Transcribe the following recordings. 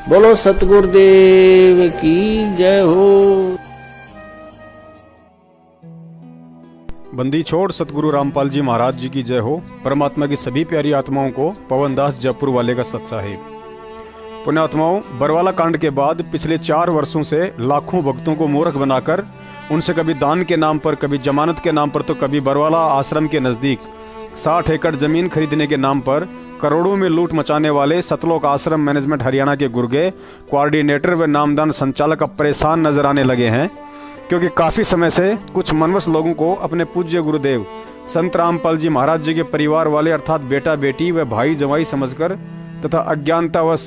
बोलो सतगुरुदेव की जय हो। बंदी छोड़ सतगुरु रामपाल जी महाराज जी की जय हो। परमात्मा की सभी प्यारी आत्माओं को पवन दास जयपुर वाले का सत साहिब। पुण्यात्माओं, बरवाला कांड के बाद पिछले 4 वर्षों से लाखों भक्तों को मूर्ख बनाकर उनसे कभी दान के नाम पर, कभी जमानत के नाम पर, तो कभी बरवाला आश्रम के नजदीक 60 एकड़ जमीन खरीदने के नाम पर करोड़ों में लूट मचाने वाले सतलोक आश्रम मैनेजमेंट हरियाणा के गुर्गे कोऑर्डिनेटर व नामदान संचालक अब परेशान नजर आने लगे हैं, क्योंकि काफी समय से कुछ मनवस लोगों को अपने पूज्य गुरुदेव संत रामपाल जी महाराज जी के परिवार वाले अर्थात बेटा बेटी व भाई जवाई समझकर तथा अज्ञानतावश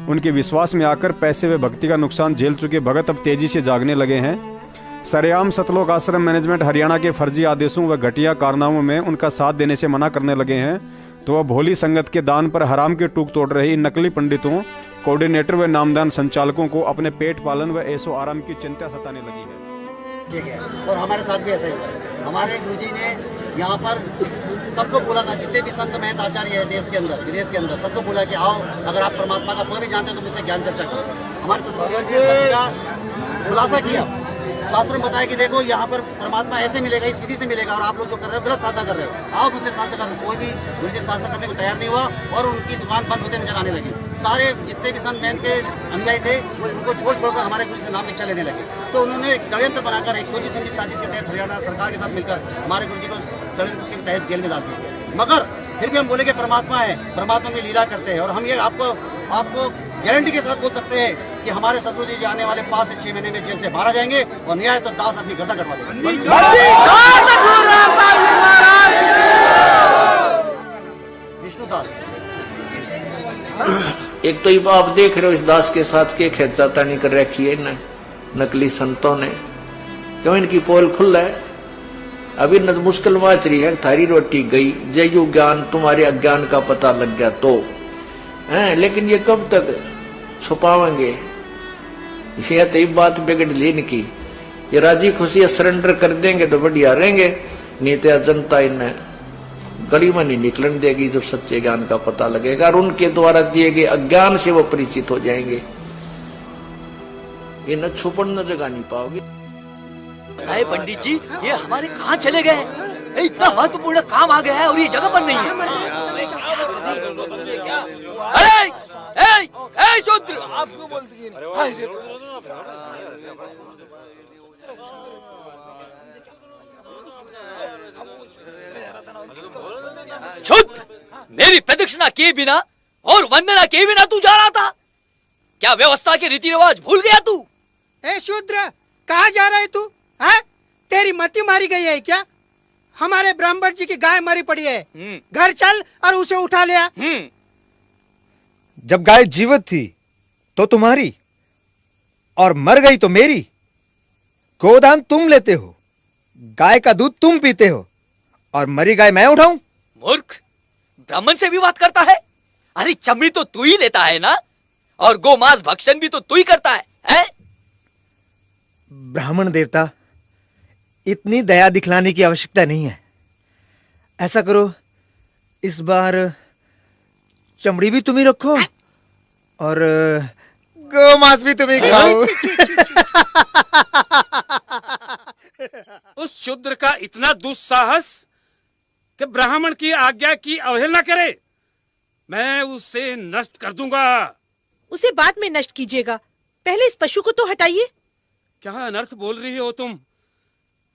उनके विश्वास में आकर पैसे व भक्ति का नुकसान झेल चुके भगत अब तेजी से जागने लगे हैं। सरेआम सतलोक आश्रम मैनेजमेंट हरियाणा के फर्जी आदेशों व घटिया कारनामों में उनका साथ देने से मना करने लगे हैं, तो अब भोली संगत के दान पर हराम के टूक तोड़ रहे इन नकली पंडितों, कोऑर्डिनेटर व नामदान संचालकों को अपने पेट पालन व ऐशो आराम की चिंता सताने लगी है। और हमारे साथ भी ऐसा ही हुआ है। हमारे गुरुजी ने यहाँ पर सबको बोला था, जितने भी संत महंत आचार्य है देश के अंदर विदेश के अंदर, सबको बोला कि आओ, अगर आप परमात्मा का कोई भी जानते हो तो मुझसे ज्ञान चर्चा करो। हमारे सतगुरुदेव ने सबका खुलासा किया, शास्त्र में बताया कि देखो यहाँ पर परमात्मा ऐसे मिलेगा, इस विधि से मिलेगा, और आप लोग जो कर रहे हो गलत साधना कर रहे हो, आओ मुझसे शास्त्र कर। कोई भी गुरुजी शास्त्र करने को तैयार नहीं हुआ और उनकी दुकान बंद होते नजर आने लगी। सारे जितने भी संत महंत के अनुयायी थे वो उनको छोड़कर हमारे गुरु से नाम भिक्षा लेने लगे। तो उन्होंने एक षड्यंत्र बनाकर एक सोची समझी साजिश के तहत हरियाणा सरकार के साथ मिलकर हमारे गुरुजी को षड्यंत्र के तहत जेल में डाल दिया गया। मगर फिर भी हम बोले कि परमात्मा है, परमात्मा में लीला करते हैं, और हम ये आपको गारंटी के साथ बोल सकते हैं कि हमारे सतगुरु जी आने वाले 5 से 6 महीने में जेल से बाहर आ जाएंगे और न्याय तो दास अपनी गर्दन कटवा देंगे। विष्णुदास, एक तो ये आप देख रहे हो इस दास के साथ के खेचातानी कर रखी है न नकली संतों ने, क्यों इनकी पोल खुल है। अभी न मुश्किल बात रही है, थारी रोटी गई, जयु ज्ञान तुम्हारे अज्ञान का पता लग गया तो है, लेकिन ये कब तक छुपावेंगे। ये तो बात बिगड़ ली इनकी, ये राजी खुशी सरेंडर कर देंगे तो बढ़िया रहेंगे, नहीं तो जनता इन्हें गली में नहीं निकलने देगी जब सच्चे ज्ञान का पता लगेगा, और उनके द्वारा दिए गए अज्ञान से वो परिचित हो जाएंगे। ये न छुपन न जगह नहीं पाओगे। अरे पंडित जी, ये हमारे कहाँ चले गए? इतना महत्वपूर्ण काम आ गया है और ये जगह पर नहीं है। अरे ए शूद्र, आपको बोलती है शुद्ध, मेरी प्रदक्षिणा किए बिना और वंदना किए बिना तू जा रहा था? क्या व्यवस्था के रीति रिवाज भूल गया तू? ए शूद्र, कहाँ जा रहा है तू? है तेरी मति मारी गई है क्या? हमारे ब्राह्मण जी की गाय मरी पड़ी है, घर चल और उसे उठा लिया। जब गाय जीवित थी तो तुम्हारी और मर गई तो मेरी। गोदान तुम लेते हो, गाय का दूध तुम पीते हो, और मरी गाय मैं उठाऊं? मूर्ख, ब्राह्मण से भी बात करता है? अरे चमड़ी तो तू ही लेता है ना, और गोमांस भक्षण भी तो तू ही करता है? ब्राह्मण देवता, इतनी दया दिखलाने की आवश्यकता नहीं है। ऐसा करो, इस बार चमड़ी भी तुम ही रखो और गोमांस भी तुम ही खाओ। उस शूद्र का इतना दुस्साहस कि ब्राह्मण की आज्ञा की अवहेलना करे, मैं उसे नष्ट कर दूंगा। उसे बाद में नष्ट कीजिएगा, पहले इस पशु को तो हटाइए। क्या अनर्थ बोल रही हो तुम?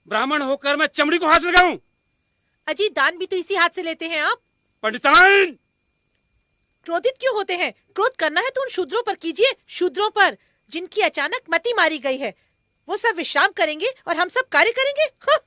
ब्राह्मण होकर मैं चमड़ी को हाथ लगाऊं? अजी, दान भी तो इसी हाथ से लेते हैं आप। पंडिताइन, क्रोधित क्यों होते हैं? क्रोध करना है तो उन शूद्रों पर कीजिए, शूद्रों पर जिनकी अचानक मति मारी गई है। वो सब विश्राम करेंगे और हम सब कार्य करेंगे। हाँ।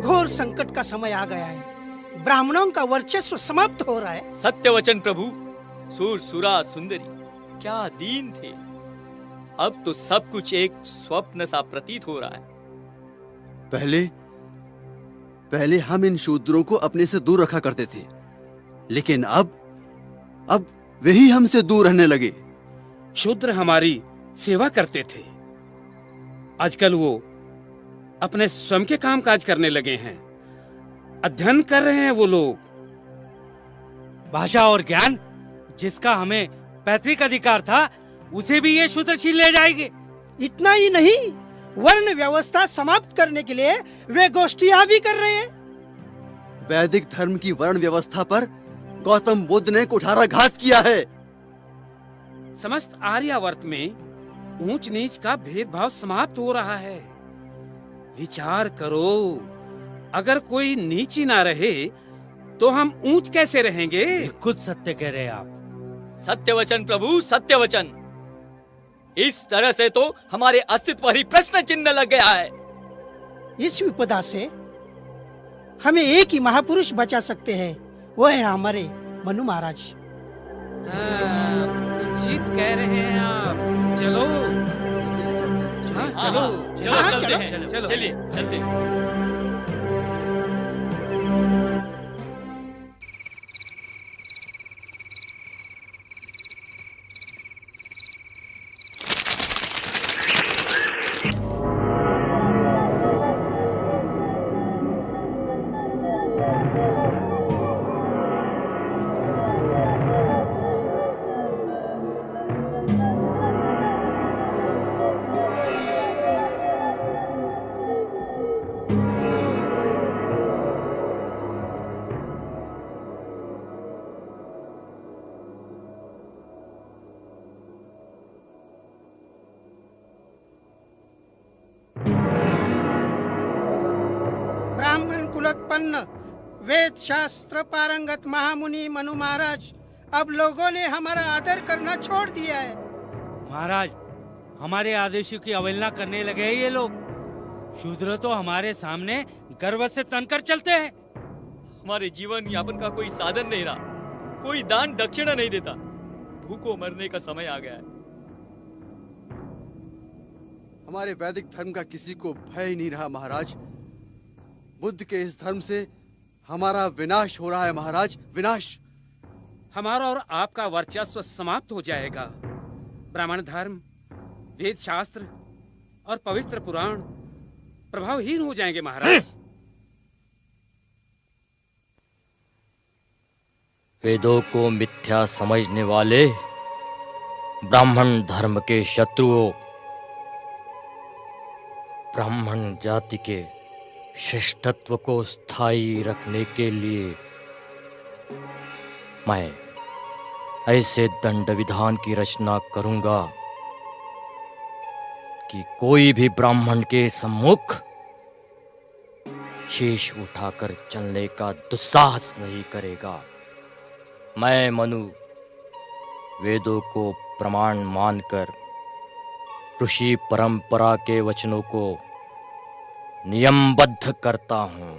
घोर संकट का समय आ गया है। ब्राह्मणों का वर्चस्व समाप्त हो रहा है। सत्य वचन प्रभु। सूर सुरा सुंदरी क्या दीन थे, अब तो सब कुछ एक स्वप्न सा प्रतीत हो रहा है। पहले हम इन शूद्रों को अपने से दूर रखा करते थे, लेकिन अब वही हमसे दूर रहने लगे। शूद्र हमारी सेवा करते थे, आजकल वो अपने स्वयं के काम काज करने लगे हैं, अध्ययन कर रहे हैं वो लोग। भाषा और ज्ञान जिसका हमें पैतृक अधिकार था, उसे भी ये शूद्र छीन ले जाएंगे। इतना ही नहीं, वर्ण व्यवस्था समाप्त करने के लिए वे गोष्ठियां भी कर रहे हैं। वैदिक धर्म की वर्ण व्यवस्था पर गौतम बुद्ध ने कुठाराघात किया है। समस्त आर्यावर्त में ऊंच नीच का भेदभाव समाप्त हो रहा है। विचार करो, अगर कोई नीच ही ना रहे तो हम ऊंच कैसे रहेंगे? खुद सत्य कह रहे हैं आप। सत्य वचन प्रभु, सत्य वचन। इस तरह से तो हमारे अस्तित्व पर ही प्रश्न चिन्ह लग गया है। इस विपदा से हमें एक ही महापुरुष बचा सकते हैं, वो है हमारे मनु महाराज। उचित कह रहे हैं आप। चलो चलो चलते हैं, चलिए चलते हैं। ब्राह्मण कुलोत्पन्न वेद शास्त्र पारंगत महामुनि मनु महाराज, अब लोगों ने हमारा आदर करना छोड़ दिया है। महाराज, हमारे आदेशों की अवहेलना करने लगे हैं ये लोग। शूद्र तो हमारे सामने गर्व से तनकर चलते हैं। हमारे जीवन यापन का कोई साधन नहीं रहा, कोई दान दक्षिणा नहीं देता, भूखों मरने का समय आ गया है। हमारे वैदिक धर्म का किसी को भय ही नहीं रहा महाराज। बुद्ध के इस धर्म से हमारा विनाश हो रहा है महाराज, विनाश। हमारा और आपका वर्चस्व समाप्त हो जाएगा। ब्राह्मण धर्म, वेद शास्त्र और पवित्र पुराण प्रभावहीन हो जाएंगे महाराज। वेदों को मिथ्या समझने वाले ब्राह्मण धर्म के शत्रुओं, ब्राह्मण जाति के श्रेष्ठत्व को स्थायी रखने के लिए मैं ऐसे दंड विधान की रचना करूंगा कि कोई भी ब्राह्मण के सम्मुख शीश उठाकर चलने का दुस्साहस नहीं करेगा। मैं मनु वेदों को प्रमाण मानकर ऋषि परंपरा के वचनों को नियमबद्ध करता हूं।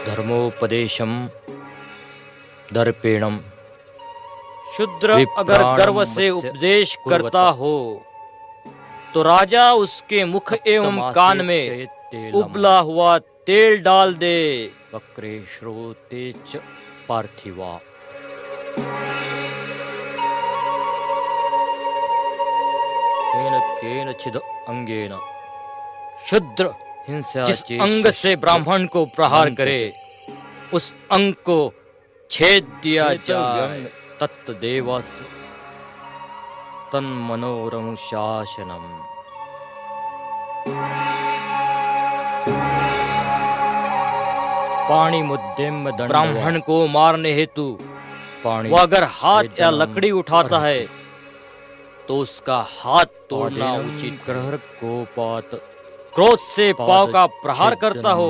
धर्मोपदेशम दर्पेणम। शूद्र अगर गर्व से उपदेश करता हो तो राजा उसके मुख एवं कान में उबला हुआ तेल डाल दे। वक्रे श्रोते च पार्थिवा। केनचिद अंगेन। शूद्र जिस अंग से ब्राह्मण को प्रहार करे उस अंग को छेद दिया जाए। तत्देवस तन्मनोरम शासनम। पाणी मुद्देम दंड। ब्राह्मण को मारने हेतु वो अगर हाथ या लकड़ी उठाता है तो उसका हाथ तोड़ना उचित। ग्रह गोपात। क्रोध से पाव का प्रहार करता हो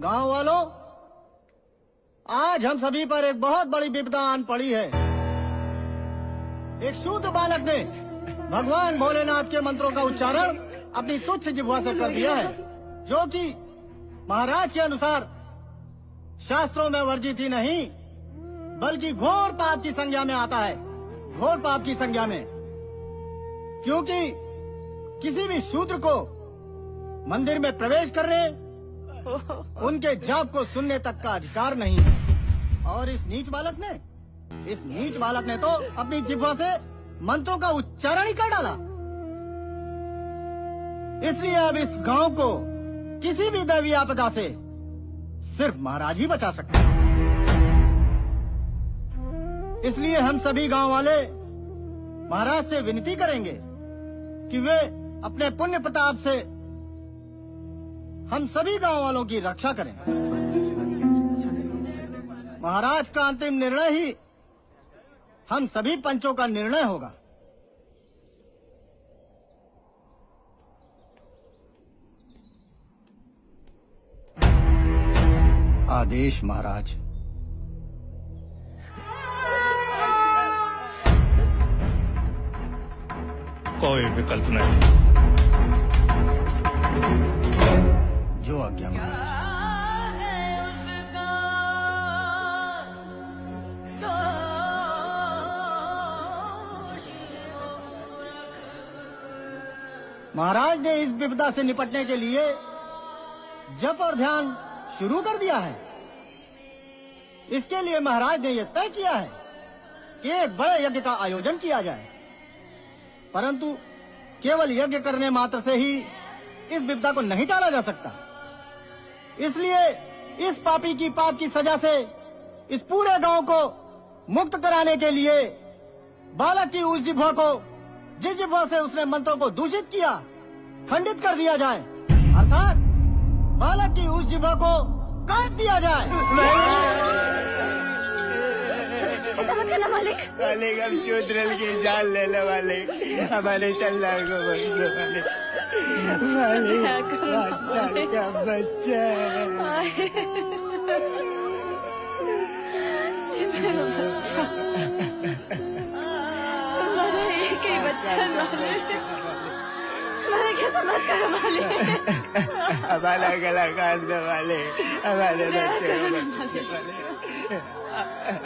गांव वालों, आज हम सभी पर एक बहुत बड़ी विपदा आन पड़ी है। एक शूद्र बालक ने भगवान भोलेनाथ के मंत्रों का उच्चारण अपनी तुच्छ जिह्वा से कर दिया है, जो कि महाराज के अनुसार शास्त्रों में वर्जित ही नहीं बल्कि घोर पाप की संज्ञा में आता है। घोर पाप की संज्ञा में, क्योंकि किसी भी शूद्र को मंदिर में प्रवेश करने, उनके जाप को सुनने तक का अधिकार नहीं है। और इस नीच बालक ने तो अपनी जिह्वा से मंत्रों का उच्चारण ही कर डाला। इसलिए अब इस गांव को किसी भी दैवीय आपदा से सिर्फ महाराज ही बचा सकते हैं। इसलिए हम सभी गांव वाले महाराज से विनती करेंगे कि वे अपने पुण्य प्रताप से हम सभी गांव वालों की रक्षा करें। महाराज का अंतिम निर्णय ही हम सभी पंचों का निर्णय होगा। आदेश महाराज। कोई विकल्प नहीं। जो आज्ञा महाराज। महाराज ने इस विपदा से निपटने के लिए जप और ध्यान शुरू कर दिया है। इसके लिए महाराज ने यह तय किया है कि एक बड़े यज्ञ का आयोजन किया जाए, परंतु केवल यज्ञ करने मात्र से ही इस विपदा को नहीं टाला जा सकता। इसलिए इस पापी की पाप की सजा से इस पूरे गांव को मुक्त कराने के लिए बालक की उस जिह्वा को, जिस जिह्वा से उसने मंत्रों को दूषित किया, खंडित कर दिया जाए, अर्थात बालक की उस जिह्वा को काट दिया जाए। ऐसा मत करना मालिक। मालिक, हम शूद्रल की जान ले लो मालिक, हमारे चलना को बंद दो मालिक। मालिक, 5 साल का बच्चा हमारा एक ही बच्चा है मालिक। हमारा कैसा मत करो मालिक। हमारा गला काट दो मालिक, हमारे बच्चे को बचा दो मालिक।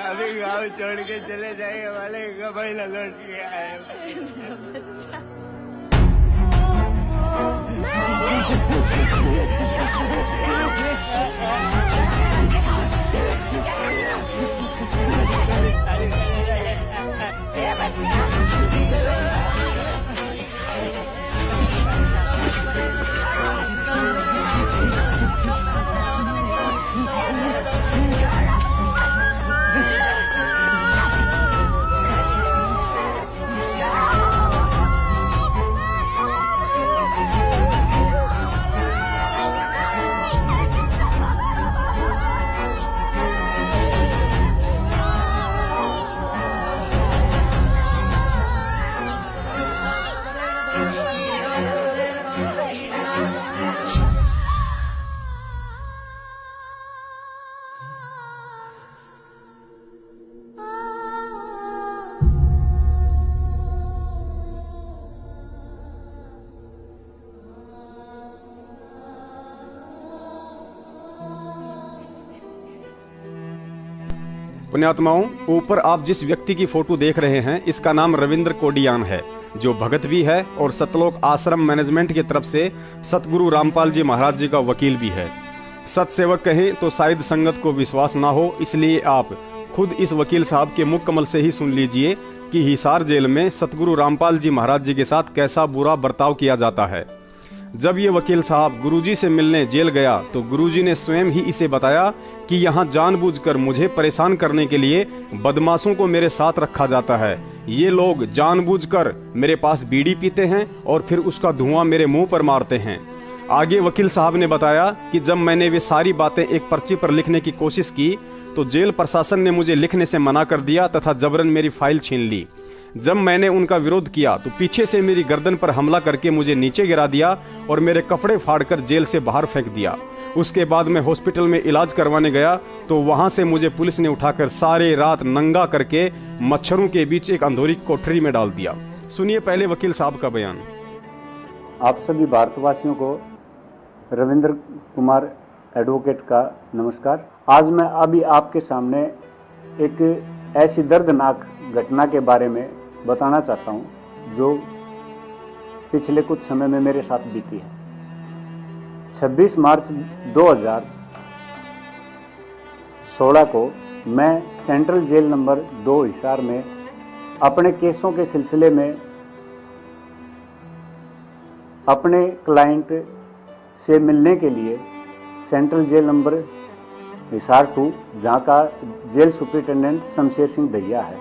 अभी गांव छोड़ के चले जाएंगे मालिक, कभी न लौट के आए। पुण्यात्माओं, ऊपर आप जिस व्यक्ति की फोटो देख रहे हैं, इसका नाम रविंद्र कोडियान है, जो भगत भी है और सतलोक आश्रम मैनेजमेंट की तरफ से सतगुरु रामपाल जी महाराज जी का वकील भी है। सतसेवक कहें तो शायद संगत को विश्वास ना हो, इसलिए आप खुद इस वकील साहब के मुख कमल से ही सुन लीजिए कि हिसार जेल में सतगुरु रामपाल जी महाराज जी के साथ कैसा बुरा बर्ताव किया जाता है। जब ये वकील साहब गुरुजी से मिलने जेल गया तो गुरुजी ने स्वयं ही इसे बताया कि यहाँ जानबूझकर मुझे परेशान करने के लिए बदमाशों को मेरे साथ रखा जाता है। ये लोग जानबूझकर मेरे पास बीड़ी पीते हैं और फिर उसका धुआं मेरे मुंह पर मारते हैं। आगे वकील साहब ने बताया कि जब मैंने वे सारी बातें एक पर्ची पर लिखने की कोशिश की तो जेल प्रशासन ने मुझे लिखने से मना कर दिया तथा जबरन मेरी फाइल छीन ली। जब मैंने उनका विरोध किया तो पीछे से मेरी गर्दन पर हमला करके मुझे नीचे गिरा दिया और मेरे कपड़े फाड़कर जेल से बाहर फेंक दिया। उसके बाद मैं हॉस्पिटल में इलाज करवाने गया तो वहां से मुझे पुलिस ने उठाकर सारे रात नंगा करके मच्छरों के बीच एक अंधेरी कोठरी में डाल दिया। सुनिए पहले वकील साहब का बयान। आप सभी भारतवासियों को रविंद्र कुमार एडवोकेट का नमस्कार। आज मैं अभी आपके सामने एक ऐसी दर्दनाक घटना के बारे में बताना चाहता हूं जो पिछले कुछ समय में मेरे साथ बीती है। 26 मार्च 2016 को मैं सेंट्रल जेल नंबर 2 हिसार में अपने केसों के सिलसिले में अपने क्लाइंट से मिलने के लिए सेंट्रल जेल नंबर हिसार 2, जहाँ का जेल सुपरिटेंडेंट शमशेर सिंह दहिया है,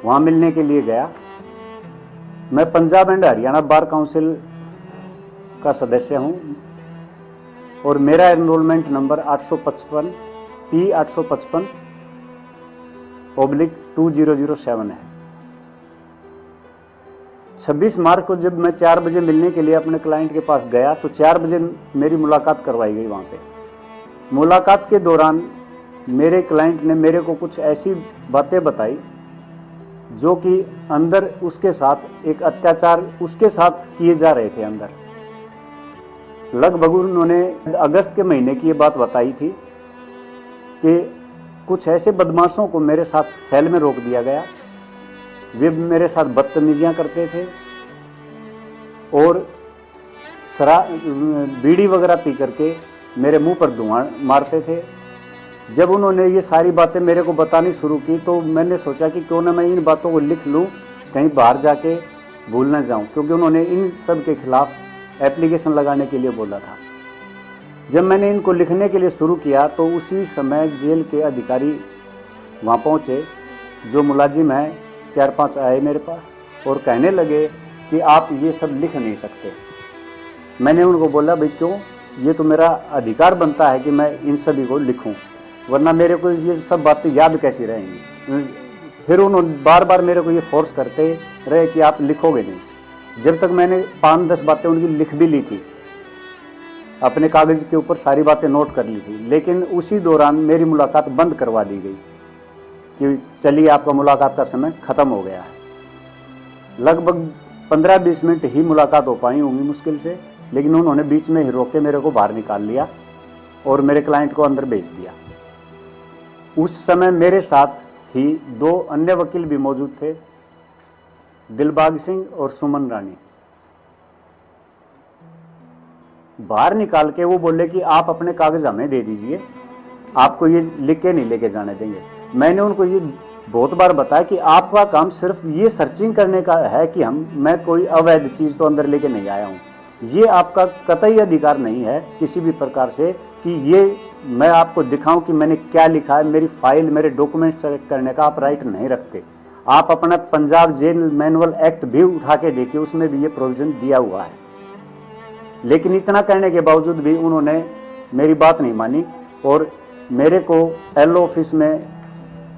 वहाँ मिलने के लिए गया। मैं Punjab and Haryana bar council का सदस्य हूँ और मेरा एनरोलमेंट नंबर 855 P855/2007 है। 26 मार्च को जब मैं 4 बजे मिलने के लिए अपने क्लाइंट के पास गया तो 4 बजे मेरी मुलाकात करवाई गई। वहाँ पे मुलाकात के दौरान मेरे क्लाइंट ने मेरे को कुछ ऐसी बातें बताई जो कि अंदर उसके साथ एक अत्याचार उसके साथ किए जा रहे थे। अंदर लगभग उन्होंने अगस्त के महीने की ये बात बताई थी कि कुछ ऐसे बदमाशों को मेरे साथ सेल में रोक दिया गया। वे मेरे साथ बदतमीजियां करते थे और बीड़ी वगैरह पी करके मेरे मुंह पर धुआं मारते थे। जब उन्होंने ये सारी बातें मेरे को बतानी शुरू की तो मैंने सोचा कि क्यों ना मैं इन बातों को लिख लूं, कहीं बाहर जाके भूल ना जाऊं, क्योंकि उन्होंने इन सब के खिलाफ एप्लीकेशन लगाने के लिए बोला था। जब मैंने इनको लिखने के लिए शुरू किया तो उसी समय जेल के अधिकारी वहाँ पहुँचे, जो मुलाजिम हैं 4-5 आए मेरे पास और कहने लगे कि आप ये सब लिख नहीं सकते। मैंने उनको बोला भाई क्यों, ये तो मेरा अधिकार बनता है कि मैं इन सभी को लिखूं, वरना मेरे को ये सब बातें याद कैसी रहेंगी। फिर उन्होंने बार बार मेरे को ये फोर्स करते रहे कि आप लिखोगे नहीं। जब तक मैंने 5-10 बातें उनकी लिख भी ली थी, अपने कागज के ऊपर सारी बातें नोट कर ली थी, लेकिन उसी दौरान मेरी मुलाकात बंद करवा दी गई कि चलिए आपका मुलाकात का समय खत्म हो गया है। लगभग 15-20 मिनट ही मुलाकात हो पाई होंगी मुश्किल से, लेकिन उन्होंने बीच में ही रोक के मेरे को बाहर निकाल लिया और मेरे क्लाइंट को अंदर भेज दिया। उस समय मेरे साथ ही 2 अन्य वकील भी मौजूद थे, दिलबाग सिंह और सुमन रानी। बाहर निकाल के वो बोले कि आप अपने कागज हमें दे दीजिए, आपको ये लिख के नहीं लेके जाने देंगे। मैंने उनको ये बहुत बार बताया कि आपका काम सिर्फ ये सर्चिंग करने का है कि मैं कोई अवैध चीज तो अंदर लेके नहीं आया हूँ। ये आपका कतई अधिकार नहीं है किसी भी प्रकार से कि ये मैं आपको दिखाऊं कि मैंने क्या लिखा है। मेरी फाइल, मेरे डॉक्यूमेंट सेलेक्ट करने का आप राइट नहीं रखते। आप अपना पंजाब जेल मैनुअल एक्ट भी उठा के देखिए, उसमें भी ये प्रोविजन दिया हुआ है। लेकिन इतना कहने के बावजूद भी उन्होंने मेरी बात नहीं मानी और मेरे को एल ऑफिस में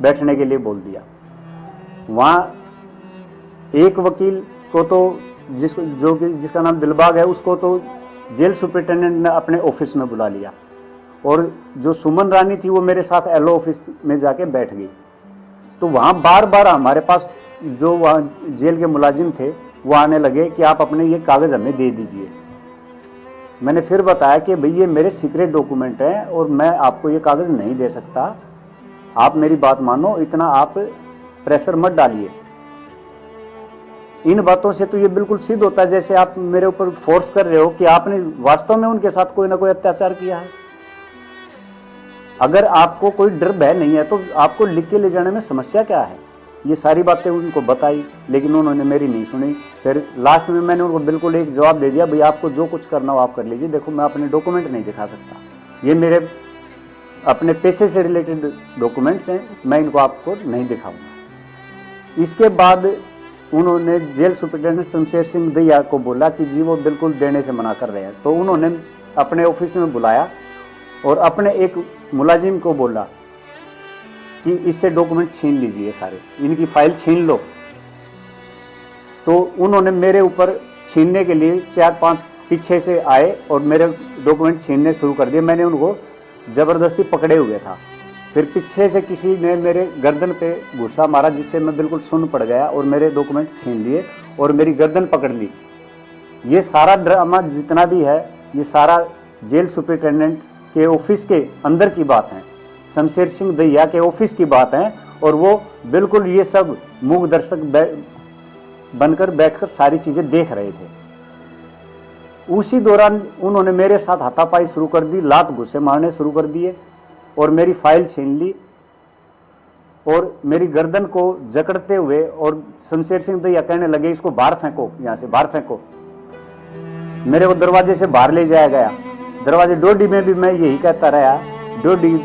बैठने के लिए बोल दिया। वहाँ एक वकील को तो जिसका नाम दिलबाग है, उसको तो जेल सुपरिटेंडेंट ने अपने ऑफिस में बुला लिया और जो सुमन रानी थी वो मेरे साथ एल ऑफिस में जाके बैठ गई। तो वहाँ बार बार हमारे पास जो वहाँ जेल के मुलाजिम थे वो आने लगे कि आप अपने ये कागज हमें दे दीजिए। मैंने फिर बताया कि भाई ये मेरे सीक्रेट डॉक्यूमेंट हैं और मैं आपको ये कागज नहीं दे सकता, आप मेरी बात मानो, इतना आप प्रेशर मत डालिए। इन बातों से तो ये बिल्कुल सिद्ध होता है जैसे आप मेरे ऊपर फोर्स कर रहे हो कि आपने वास्तव में उनके साथ कोई ना कोई अत्याचार किया है। अगर आपको कोई डर भय नहीं है तो आपको लिख के ले जाने में समस्या क्या है? ये सारी बातें उनको बताई, लेकिन उन्होंने मेरी नहीं सुनी। फिर लास्ट में मैंने उनको बिल्कुल एक जवाब दे दिया, भाई आपको जो कुछ करना हो आप कर लीजिए, देखो मैं अपने डॉक्यूमेंट नहीं दिखा सकता, ये मेरे अपने पैसे से रिलेटेड डॉक्यूमेंट्स हैं, मैं इनको आपको नहीं दिखाऊंगा। इसके बाद उन्होंने जेल सुपरिटेंडेंट शमशेर सिंह दैया को बोला कि जी वो बिल्कुल देने से मना कर रहे हैं। तो उन्होंने अपने ऑफिस में बुलाया और अपने एक मुलाजिम को बोला कि इससे डॉक्यूमेंट छीन लीजिए, सारे इनकी फाइल छीन लो। तो उन्होंने मेरे ऊपर छीनने के लिए 4-5 पीछे से आए और मेरे डॉक्यूमेंट छीनने शुरू कर दिए। मैंने उनको जबरदस्ती पकड़े हुए था। फिर पीछे से किसी ने मेरे गर्दन पे घुसा मारा, जिससे मैं बिल्कुल सुन्न पड़ गया और मेरे डॉक्यूमेंट छीन लिए और मेरी गर्दन पकड़ ली। ये सारा ड्रामा जितना भी है, ये सारा जेल सुपरिटेंडेंट के ऑफिस के अंदर की बात है, शमशेर सिंह दैया के ऑफिस की बात है। और वो बिल्कुल ये सब मूक दर्शक बनकर बैठकर सारी चीजें देख रहे थे। उसी दौरान उन्होंने मेरे साथ हाथापाई शुरू कर दी, लात घुसे मारने शुरू कर दिए और मेरी फाइल छीन ली और मेरी गर्दन को जकड़ते हुए, और शमशेर सिंह दैया कहने लगे इसको बाहर फेंको, यहां से बाहर फेंको। मेरे को दरवाजे से बाहर ले जाया गया। दरवाजे डोडी में भी मैं यही कहता रहा, डोडी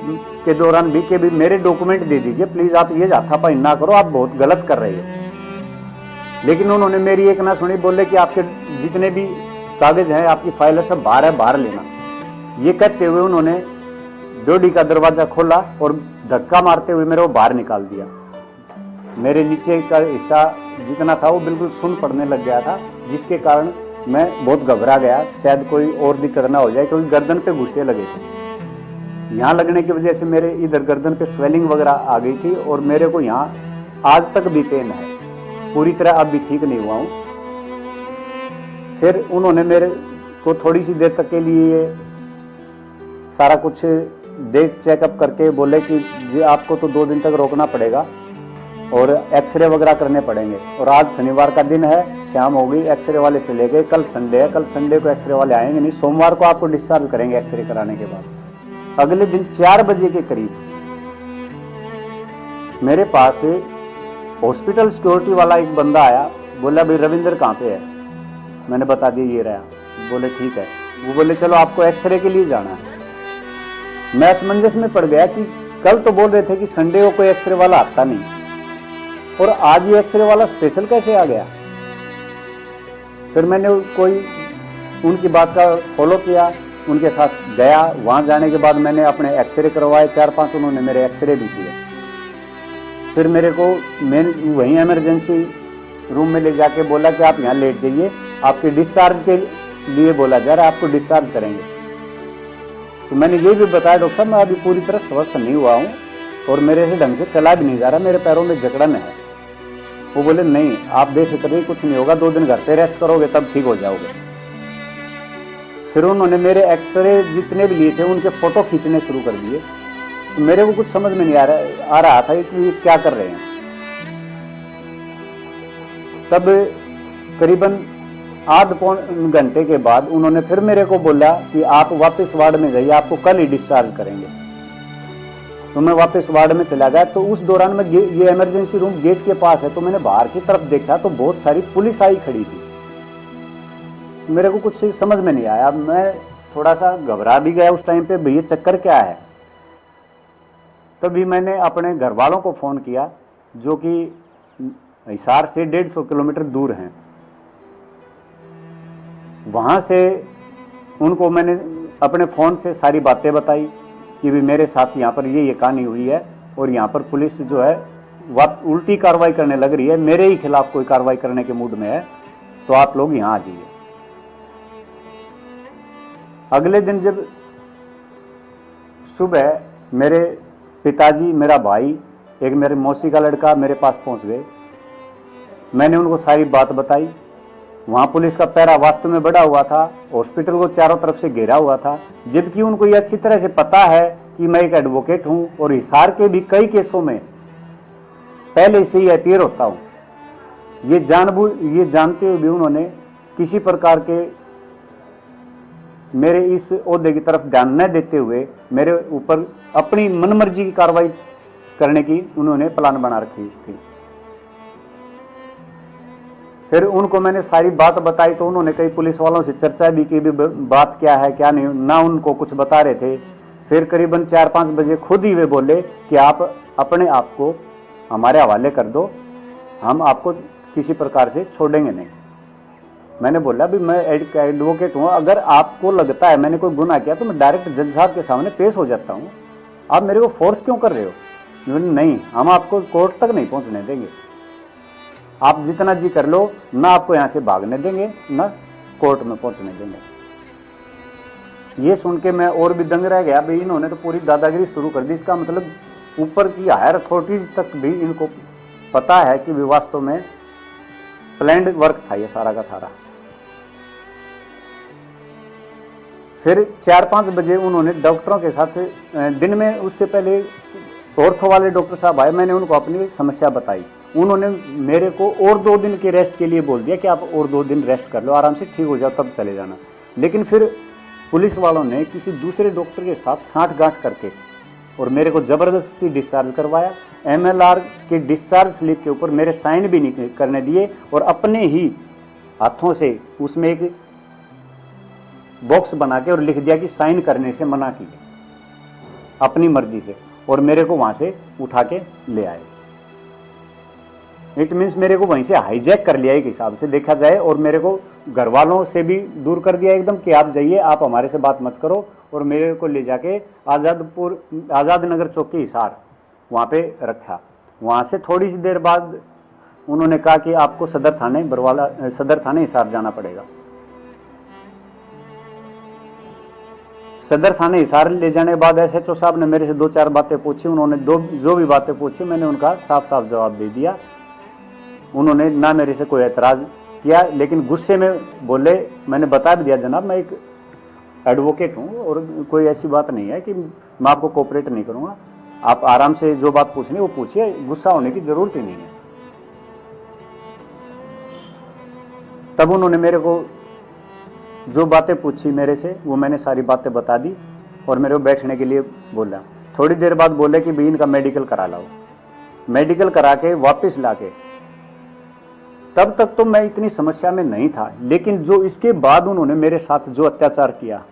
के दौरान भी कि भी मेरे डॉक्यूमेंट दे दीजिए प्लीज, आप ये हाथापाई ना करो, आप बहुत गलत कर रहे हो। लेकिन उन्होंने मेरी एक ना सुनी, बोले कि आपके जितने भी कागज हैं, आपकी फाइल है, सब बाहर है, बाहर लेना। ये कहते हुए उन्होंने डोडी का दरवाजा खोला और धक्का मारते हुए मेरे को बाहर निकाल दिया। मेरे नीचे का हिस्सा जितना था वो बिल्कुल सुन्न पड़ने लग गया था, जिसके कारण मैं बहुत घबरा गया, शायद कोई और दिक्कत ना हो जाए, क्योंकि गर्दन पे घुसे लगे थे। यहाँ लगने की वजह से मेरे इधर गर्दन पे स्वेलिंग वगैरह आ गई थी और मेरे को यहाँ आज तक भी पेन है, पूरी तरह अब भी ठीक नहीं हुआ हूँ। फिर उन्होंने मेरे को थोड़ी सी देर तक के लिए सारा कुछ देख चेकअप करके बोले कि जी आपको तो 2 दिन तक रोकना पड़ेगा और एक्सरे वगैरह करने पड़ेंगे। और आज शनिवार का दिन है, शाम हो गई, एक्सरे वाले चले गए, कल संडे है, कल संडे को एक्सरे वाले आएंगे नहीं, सोमवार को आपको डिस्चार्ज करेंगे एक्सरे कराने के बाद। अगले दिन 4 बजे के करीब मेरे पास हॉस्पिटल सिक्योरिटी वाला एक बंदा आया, बोला भाई रविंद्र कहाँ पे है? मैंने बता दिया ये रहा। बोले ठीक है। वो बोले चलो आपको एक्सरे के लिए जाना है। मैं असमंजस में पड़ गया कि कल तो बोल रहे थे कि संडे को कोई एक्सरे वाला आता नहीं, और आज ये एक्सरे वाला स्पेशल कैसे आ गया? फिर मैंने कोई उनकी बात का फॉलो किया, उनके साथ गया। वहां जाने के बाद मैंने अपने एक्सरे करवाए 4-5, उन्होंने मेरे एक्सरे भी किए। फिर मेरे को वहीं इमरजेंसी रूम में ले जाके बोला कि आप यहाँ लेट जाइए, आपके डिस्चार्ज के लिए बोला जा रहा है, आपको डिस्चार्ज करेंगे। तो मैंने ये भी बताया डॉक्टर साहब मैं अभी पूरी तरह स्वस्थ नहीं हुआ हूँ और मेरे से ढंग से चला भी नहीं जा रहा, मेरे पैरों में जकड़न है। वो बोले नहीं आप बेफिक्र रहिए, कुछ नहीं होगा, 2 दिन घर पे रेस्ट करोगे तब ठीक हो जाओगे। फिर उन्होंने मेरे एक्सरे जितने भी लिए थे उनके फोटो खींचने शुरू कर दिए। तो मेरे को कुछ समझ में नहीं आ रहा था कि ये क्या कर रहे हैं। तब करीबन आध-पौन घंटे के बाद उन्होंने फिर मेरे को बोला कि आप वापस वार्ड में जाइए, आपको कल ही डिस्चार्ज करेंगे। तो मैं वापस वार्ड में चला गया। तो उस दौरान में ये इमरजेंसी रूम गेट के पास है, तो मैंने बाहर की तरफ देखा तो बहुत सारी पुलिस आई खड़ी थी। मेरे को कुछ समझ में नहीं आया, मैं थोड़ा सा घबरा भी गया उस टाइम पे, भैया चक्कर क्या है। तभी मैंने अपने घर वालों को फोन किया जो कि हिसार से 150 किलोमीटर दूर हैं। वहां से उनको मैंने अपने फोन से सारी बातें बताई कि भी मेरे साथ यहाँ पर ये कहानी हुई है और यहाँ पर पुलिस जो है उल्टी कार्रवाई करने लग रही है, मेरे ही खिलाफ कोई कार्रवाई करने के मूड में है, तो आप लोग यहाँ आ जाइए। अगले दिन जब सुबह मेरे पिताजी, मेरा भाई, एक मेरे मौसी का लड़का मेरे पास पहुंच गए। मैंने उनको सारी बात बताई। वहां पुलिस का पहरा वास्तव में बढ़ा हुआ था, हॉस्पिटल को चारों तरफ से घेरा हुआ था, जबकि उनको ये अच्छी तरह से पता है कि मैं एक एडवोकेट हूं और हिसार के भी कई केसों में पहले से ही अपीयर होता हूं। ये जानते हुए भी उन्होंने किसी प्रकार के मेरे इस ओहदे की तरफ ध्यान न देते हुए मेरे ऊपर अपनी मनमर्जी की कार्रवाई करने की उन्होंने प्लान बना रखी थी। फिर उनको मैंने सारी बात बताई तो उन्होंने कई पुलिस वालों से चर्चा भी की, भी बात क्या है क्या नहीं, ना उनको कुछ बता रहे थे। फिर करीबन 4-5 बजे खुद ही वे बोले कि आप अपने आप को हमारे हवाले कर दो, हम आपको किसी प्रकार से छोड़ेंगे नहीं। मैंने बोला भी मैं एडवोकेट हूँ, अगर आपको लगता है मैंने कोई गुनाह किया तो मैं डायरेक्ट जज साहब के सामने पेश हो जाता हूँ, आप मेरे को फोर्स क्यों कर रहे हो? नहीं, हम आपको कोर्ट तक नहीं पहुँचने देंगे, आप जितना जी कर लो, ना आपको यहाँ से भागने देंगे ना कोर्ट में पहुँचने देंगे। ये सुन के मैं और भी दंग रह गया, भाई इन्होंने तो पूरी दादागिरी शुरू कर दी। इसका मतलब ऊपर की हायर अथॉरिटीज तक भी इनको पता है कि वास्तव में प्लान्ड वर्क था ये सारा का सारा। फिर 4-5 बजे उन्होंने डॉक्टरों के साथ, दिन में उससे पहले ऑर्थो वाले डॉक्टर साहब आए, मैंने उनको अपनी समस्या बताई। उन्होंने मेरे को और 2 दिन के रेस्ट के लिए बोल दिया कि आप और 2 दिन रेस्ट कर लो, आराम से ठीक हो जाओ तब चले जाना। लेकिन फिर पुलिस वालों ने किसी दूसरे डॉक्टर के साथ साँठ-गांठ करके और मेरे को जबरदस्ती डिस्चार्ज करवाया। MLR के डिस्चार्ज स्लिप के ऊपर मेरे साइन भी नहीं करने दिए और अपने ही हाथों से उसमें एक बॉक्स बना के और लिख दिया कि साइन करने से मना कीजिए, अपनी मर्जी से, और मेरे को वहां से उठा के ले आए। इट मीन्स मेरे को वहीं से हाईजैक कर लिया एक हिसाब से देखा जाए, और मेरे को घर वालों से भी दूर कर दिया एकदम कि आप जाइए, आप हमारे से बात मत करो, और मेरे को ले जाके आज़ाद नगर चौकी हिसार वहाँ पे रखा। वहाँ से थोड़ी सी देर बाद उन्होंने कहा कि आपको सदर थाने हिसार जाना पड़ेगा। सदर थाने हिसार ले जाने के बाद SHO साहब ने मेरे से 2-4 बातें पूछी। उन्होंने जो भी बातें पूछी मैंने उनका साफ साफ जवाब दे दिया। उन्होंने ना मेरे से कोई एतराज किया, लेकिन गुस्से में बोले, मैंने बता भी दिया जनाब मैं एक एडवोकेट हूँ और कोई ऐसी बात नहीं है कि मैं आपको कोऑपरेट नहीं करूँगा, आप आराम से जो बात पूछनी वो पूछिए, गुस्सा होने की जरूरत ही नहीं है। तब उन्होंने मेरे को जो बातें पूछी मेरे से वो मैंने सारी बातें बता दी और मेरे को बैठने के लिए बोला। थोड़ी देर बाद बोले कि भाई इनका मेडिकल करा लाओ। मेडिकल करा के वापस लाके, तब तक तो मैं इतनी समस्या में नहीं था, लेकिन जो इसके बाद उन्होंने मेरे साथ जो अत्याचार किया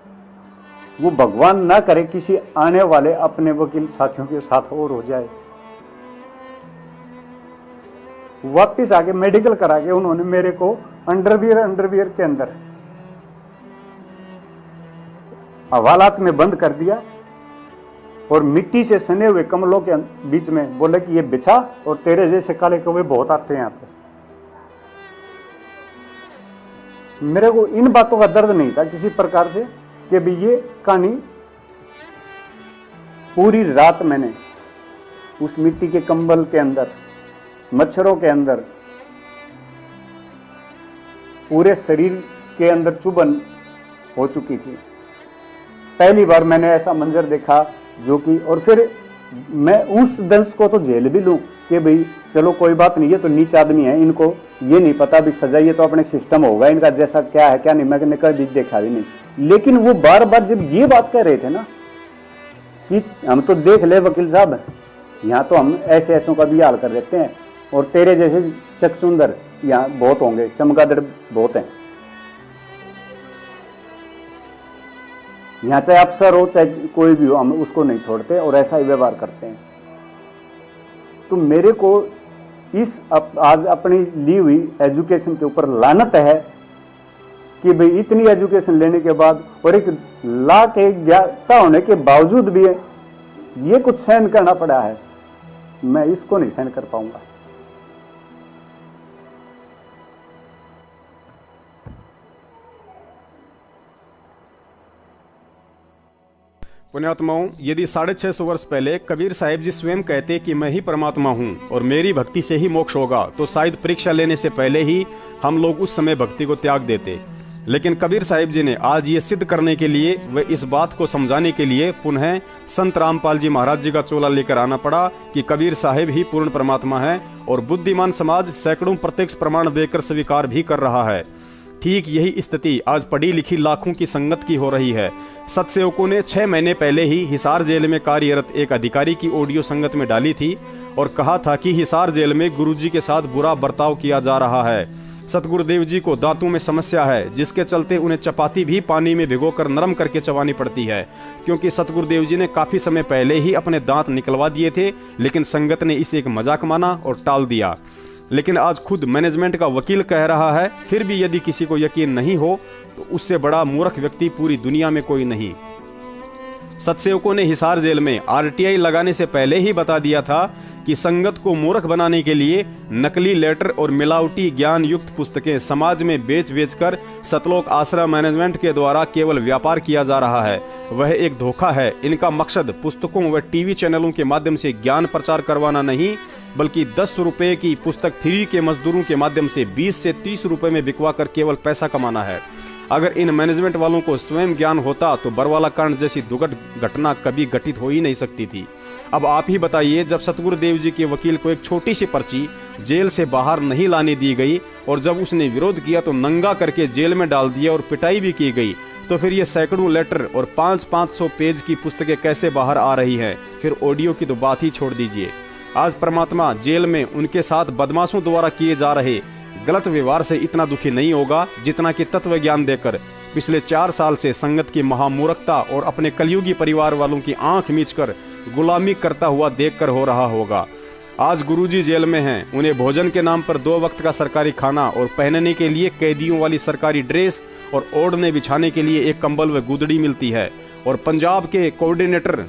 वो भगवान ना करे किसी आने वाले अपने वकील साथियों के साथ और हो जाए। वापस आके मेडिकल करा के उन्होंने मेरे को अंडरवियर के अंदर हवालात में बंद कर दिया और मिट्टी से सने हुए कमलों के बीच में बोले कि ये बिछा और तेरे जैसे काले कौवे बहुत आते हैं यहाँ पे। मेरे को इन बातों का दर्द नहीं था किसी प्रकार से कि भी ये कहानी पूरी रात मैंने उस मिट्टी के कंबल के अंदर, मच्छरों के अंदर, पूरे शरीर के अंदर चुभन हो चुकी थी। पहली बार मैंने ऐसा मंजर देखा जो कि, और फिर मैं उस दंश को तो झेल भी लूं कि भाई चलो कोई बात नहीं, ये तो नीच आदमी है, इनको ये नहीं पता भी सजा, ये तो अपने सिस्टम होगा इनका, जैसा क्या है क्या नहीं मैंने कभी देखा भी नहीं। लेकिन वो बार बार जब ये बात कह रहे थे ना कि हम तो देख ले वकील साहब, यहाँ तो हम ऐसे ऐसों का भी हाल कर देते हैं और तेरे जैसे चकचुंदर यहाँ बहुत होंगे, चमगादड़ बहुत हैं, यहाँ चाहे अफसर हो चाहे कोई भी हो हम उसको नहीं छोड़ते और ऐसा ही व्यवहार करते हैं। तो मेरे को इस आज अपनी ली हुई एजुकेशन के ऊपर लानत है कि भाई इतनी एजुकेशन लेने के बाद और एक लाख एक ज्ञाता होने के बावजूद भी ये कुछ सहन करना पड़ा है, मैं इसको नहीं सहन कर पाऊंगा। पुण्यात्माओं, यदि 650 वर्ष पहले कबीर साहिब जी स्वयं कहते कि मैं ही परमात्मा हूँ और मेरी भक्ति से ही मोक्ष होगा, तो शायद परीक्षा लेने से पहले ही हम लोग उस समय भक्ति को त्याग देते। लेकिन कबीर साहिब जी ने आज ये सिद्ध करने के लिए व इस बात को समझाने के लिए पुनः संत रामपाल जी महाराज जी का चोला लेकर आना पड़ा कि कबीर साहिब ही पूर्ण परमात्मा है और बुद्धिमान समाज सैकड़ों प्रत्यक्ष प्रमाण देकर स्वीकार भी कर रहा है। ठीक यही स्थिति आज पढ़ी लिखी लाखों की संगत की हो रही है। सत्सेवकों ने 6 महीने पहले ही हिसार जेल में कार्यरत एक अधिकारी की ऑडियो संगत में डाली थी और कहा था कि हिसार जेल में गुरुजी के साथ बुरा बर्ताव किया जा रहा है। सतगुरुदेव जी को दांतों में समस्या है, जिसके चलते उन्हें चपाती भी पानी में भिगोकर नरम करके चबानी पड़ती है, क्योंकि सतगुरुदेव जी ने काफी समय पहले ही अपने दांत निकलवा दिए थे, लेकिन संगत ने इसे एक मजाक माना और टाल दिया। लेकिन आज खुद मैनेजमेंट का वकील कह रहा है, फिर भी यदि किसी को यकीन नहीं हो तो उससे बड़ा मूर्ख व्यक्ति पूरी दुनिया में कोई नहीं। सतसेवकों ने हिसार जेल में आरटीआई लगाने से पहले ही बता दिया था कि संगत को मूर्ख बनाने के लिए नकली लेटर और मिलावटी ज्ञान युक्त पुस्तकें समाज में बेच बेचकर सतलोक आश्रम मैनेजमेंट के द्वारा केवल व्यापार किया जा रहा है। वह एक धोखा है। इनका मकसद पुस्तकों व टीवी चैनलों के माध्यम से ज्ञान प्रचार करवाना नहीं, बल्कि 10 रुपए की पुस्तक फ्री के मजदूरों के माध्यम से 20 से 30 रुपए में बिकवा कर केवल पैसा कमाना है। अगर इन मैनेजमेंट वालों को स्वयं ज्ञान होता तो बरवाला कांड जैसी दुर्घट घटना कभी घटित हो ही नहीं सकती थी। अब आप ही बताइए, जब सतगुरुदेव जी के वकील को एक छोटी सी पर्ची जेल से बाहर नहीं लाने दी गई और जब उसने विरोध किया तो नंगा करके जेल में डाल दिया और पिटाई भी की गई, तो फिर ये सैकड़ों लेटर और 500-500 पेज की पुस्तकें कैसे बाहर आ रही हैं? फिर ऑडियो की तो बात ही छोड़ दीजिए। आज परमात्मा जेल में उनके साथ बदमाशों द्वारा किए जा रहे गलत व्यवहार से इतना दुखी नहीं होगा जितना कि तत्व ज्ञान देकर पिछले 4 साल से संगत की महामूर्खता और अपने कलयुगी परिवार वालों की आंख मीचकर गुलामी करता हुआ देखकर हो रहा होगा। आज गुरुजी जेल में हैं, उन्हें भोजन के नाम पर 2 वक्त का सरकारी खाना और पहनने के लिए कैदियों वाली सरकारी ड्रेस और ओढ़ने बिछाने के लिए एक कंबल व गुदड़ी मिलती है। और पंजाब के कोऑर्डिनेटर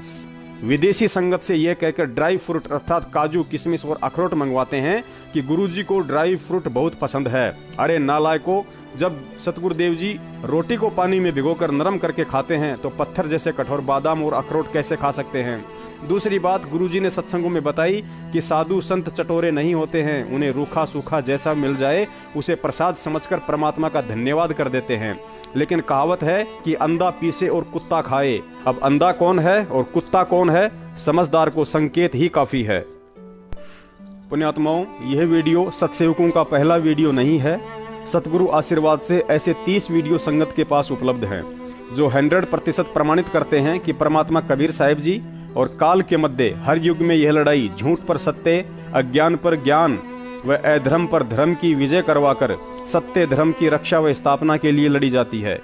विदेशी संगत से यह कहकर ड्राई फ्रूट अर्थात काजू, किशमिश और अखरोट मंगवाते हैं कि गुरुजी को ड्राई फ्रूट बहुत पसंद है। अरे नालायकों, जब सतगुरुदेव जी रोटी को पानी में भिगोकर नरम करके खाते हैं तो पत्थर जैसे कठोर बादाम और अखरोट कैसे खा सकते हैं? दूसरी बात गुरुजी ने सत्संगों में बताई कि साधु संत चटोरे नहीं होते हैं, उन्हें रूखा सूखा जैसा मिल जाए उसे प्रसाद समझकर परमात्मा का धन्यवाद कर देते हैं। लेकिन कहावत है कि अंधा पीसे और कुत्ता खाए। अब अंधा कौन है और कुत्ता कौन है, समझदार को संकेत ही काफी है। पुण्यात्माओं, यह वीडियो सत्सेवकों का पहला वीडियो नहीं है। सतगुरु आशीर्वाद से ऐसे 30 वीडियो संगत के पास उपलब्ध हैं जो 100% प्रमाणित करते हैं कि परमात्मा कबीर साहिब जी और काल के मध्य हर युग में यह लड़ाई झूठ पर सत्य, अज्ञान पर ज्ञान व अधर्म पर धर्म की विजय करवाकर सत्य धर्म की रक्षा व स्थापना के लिए लड़ी जाती है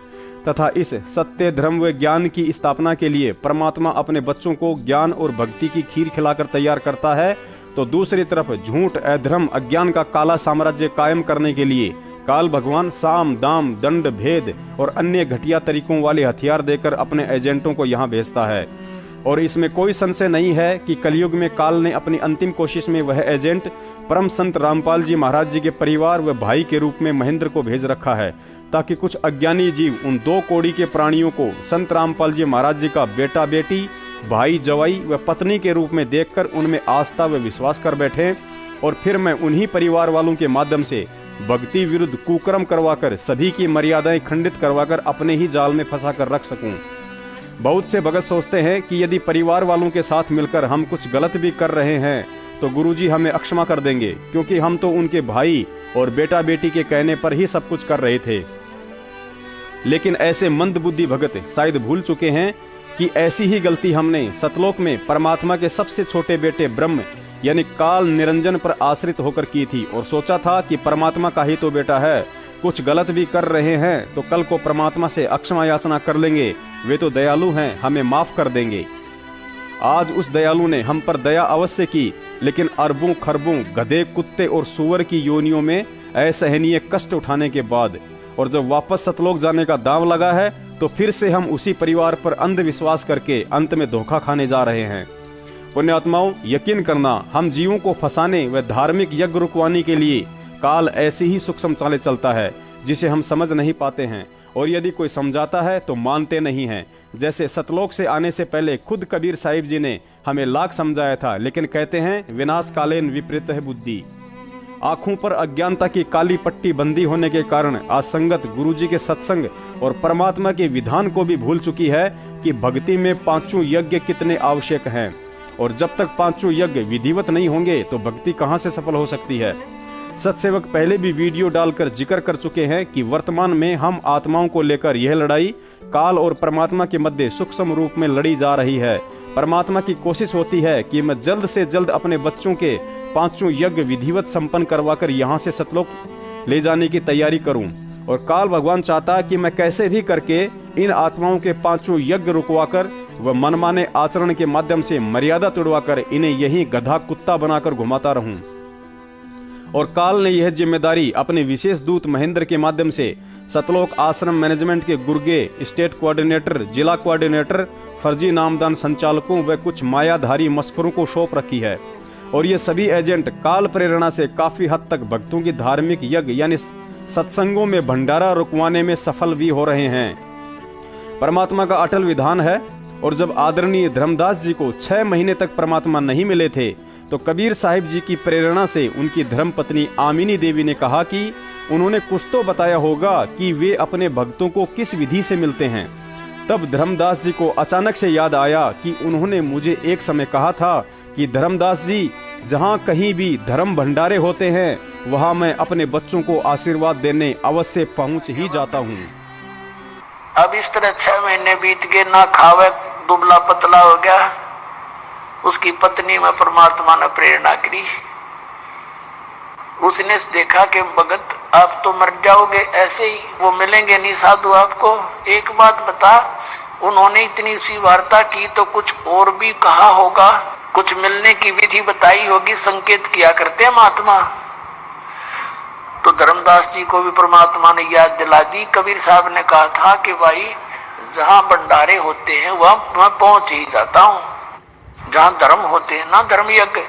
तथा इस सत्य धर्म व ज्ञान की स्थापना के लिए परमात्मा अपने बच्चों को ज्ञान और भक्ति की खीर खिलाकर तैयार करता है, तो दूसरी तरफ झूठ, अधर्म, अज्ञान का काला साम्राज्य कायम करने के लिए काल भगवान साम, दाम, दंड, भेद और अन्य घटिया तरीकों वाले हथियार देकर अपने एजेंटों को यहाँ भेजता है। और इसमें कोई संशय नहीं है कि कलयुग में काल ने अपनी अंतिम कोशिश में वह एजेंट परम संत रामपाल जी महाराज जी के परिवार व भाई के रूप में महेंद्र को भेज रखा है, ताकि कुछ अज्ञानी जीव उन 2 कोड़ी के प्राणियों को संत रामपाल जी महाराज जी का बेटा बेटी, भाई जवाई व पत्नी के रूप में देखकर उनमें आस्था व विश्वास कर बैठे और फिर मैं उन्हीं परिवार वालों के माध्यम से भक्ति विरुद्ध कुकर्म करवाकर सभी की मर्यादाएं खंडित करवाकर अपने ही जाल में फंसा कर रख सकूं। बहुत से भगत सोचते हैं कि यदि परिवार वालों के साथ मिलकर हम कुछ गलत भी कर रहे हैं तो गुरुजी हमें अक्षमा कर देंगे, क्योंकि हम तो उनके भाई और बेटा बेटी के कहने पर ही सब कुछ कर रहे थे। लेकिन ऐसे मंदबुद्धि भगत शायद भूल चुके हैं कि ऐसी ही गलती हमने सतलोक में परमात्मा के सबसे छोटे बेटे ब्रह्म यानी काल निरंजन पर आश्रित होकर की थी और सोचा था कि परमात्मा का ही तो बेटा है, कुछ गलत भी कर रहे हैं तो कल को परमात्मा से अक्षमा याचना कर लेंगे, वे तो दयालु हैं, हमें माफ कर देंगे। आज उस दयालु ने हम पर दया अवश्य की, लेकिन अरबों खरबों गधे, कुत्ते और सुअर की योनियों में असहनीय कष्ट उठाने के बाद और जब वापस सतलोक जाने का दांव लगा है तो फिर से हम उसी परिवार पर अंधविश्वास करके अंत में धोखा खाने जा रहे हैं। पुण्यात्माओं, यकीन करना, हम जीवों को फंसाने व धार्मिक यज्ञ रुकवाने के लिए काल ऐसी ही सूक्ष्म चालें चलता है जिसे हम समझ नहीं पाते हैं, और यदि कोई समझाता है तो मानते नहीं हैं। जैसे सतलोक से आने से पहले खुद कबीर साहिब जी ने हमें लाख समझाया था, लेकिन कहते हैं विनाश कालेन विपरीत है बुद्धि। आंखों पर अज्ञानता की काली पट्टी बंदी होने के कारण आज संगत गुरुजी के सत्संग और परमात्मा के विधान को भी भूल चुकी है कि भक्ति में 5 यज्ञ कितने आवश्यक हैं, और जब तक 5 यज्ञ विधिवत नहीं होंगे तो भक्ति कहां से सफल हो सकती है। सत्सेवक पहले भी वीडियो डालकर जिक्र कर चुके हैं कि वर्तमान में हम आत्माओं को लेकर यह लड़ाई काल और परमात्मा के मध्य सूक्ष्म रूप में लड़ी जा रही है। परमात्मा की कोशिश होती है कि मैं जल्द से जल्द अपने बच्चों के 5 यज्ञ विधिवत संपन्न करवाकर यहाँ से सतलोक ले जाने की तैयारी करूं, और काल भगवान चाहता कि मैं कैसे भी करके इन आत्माओं के 5 यज्ञ रुकवाकर व मनमाने आचरण के माध्यम से मर्यादा तोड़वाकर इन्हें यहीं गधा कुत्ता बनाकर घुमाता रहूं। और काल ने यह जिम्मेदारी अपने विशेष दूत महेंद्र के माध्यम से सतलोक आश्रम मैनेजमेंट के गुर्गे, स्टेट कोऑर्डिनेटर, जिला कोऑर्डिनेटर, फर्जी नामदान संचालकों व कुछ मायाधारी मस्करों को सौंप रखी है। और ये सभी एजेंट काल प्रेरणा से काफी हद तक भक्तों की धार्मिक यज्ञ यानी सत्संगों में भंडारा रुकवाने में सफल भी हो रहे हैं। परमात्मा का अटल विधान है। और जब आदरणीय धर्मदास जी को 6 महीने तक परमात्मा नहीं मिले थे तो कबीर साहिब जी की प्रेरणा से उनकी धर्मपत्नी आमिनी देवी ने कहा कि उन्होंने कुछ तो बताया होगा कि वे अपने भक्तों को किस विधि से मिलते हैं। तब धर्मदास जी को अचानक से याद आया कि उन्होंने मुझे एक समय कहा था कि धर्मदास जी, जहाँ कहीं भी धर्म भंडारे होते हैं वहाँ मैं अपने बच्चों को आशीर्वाद देने अवश्य पहुँच ही जाता हूँ। अब इस तरह 6 महीने बीत गए, ना खावे, दुबला पतला हो गया। उसकी पत्नी में परमात्मा ने प्रेरणा करी। उसने देखा कि भगत आप तो मर जाओगे ऐसे ही, वो मिलेंगे नहीं साधु आपको। एक बात बता, उन्होंने इतनी सी वार्ता की तो कुछ और भी कहा होगा, कुछ मिलने की विधि बताई होगी, संकेत किया करते हैं महात्मा। तो धर्मदास जी को भी परमात्मा ने याद दिला दी। कबीर साहब ने कहा था कि भाई जहाँ भंडारे होते हैं वहां मैं पहुंच ही जाता हूँ, जहाँ धर्म होते हैं ना धर्म यज्ञ,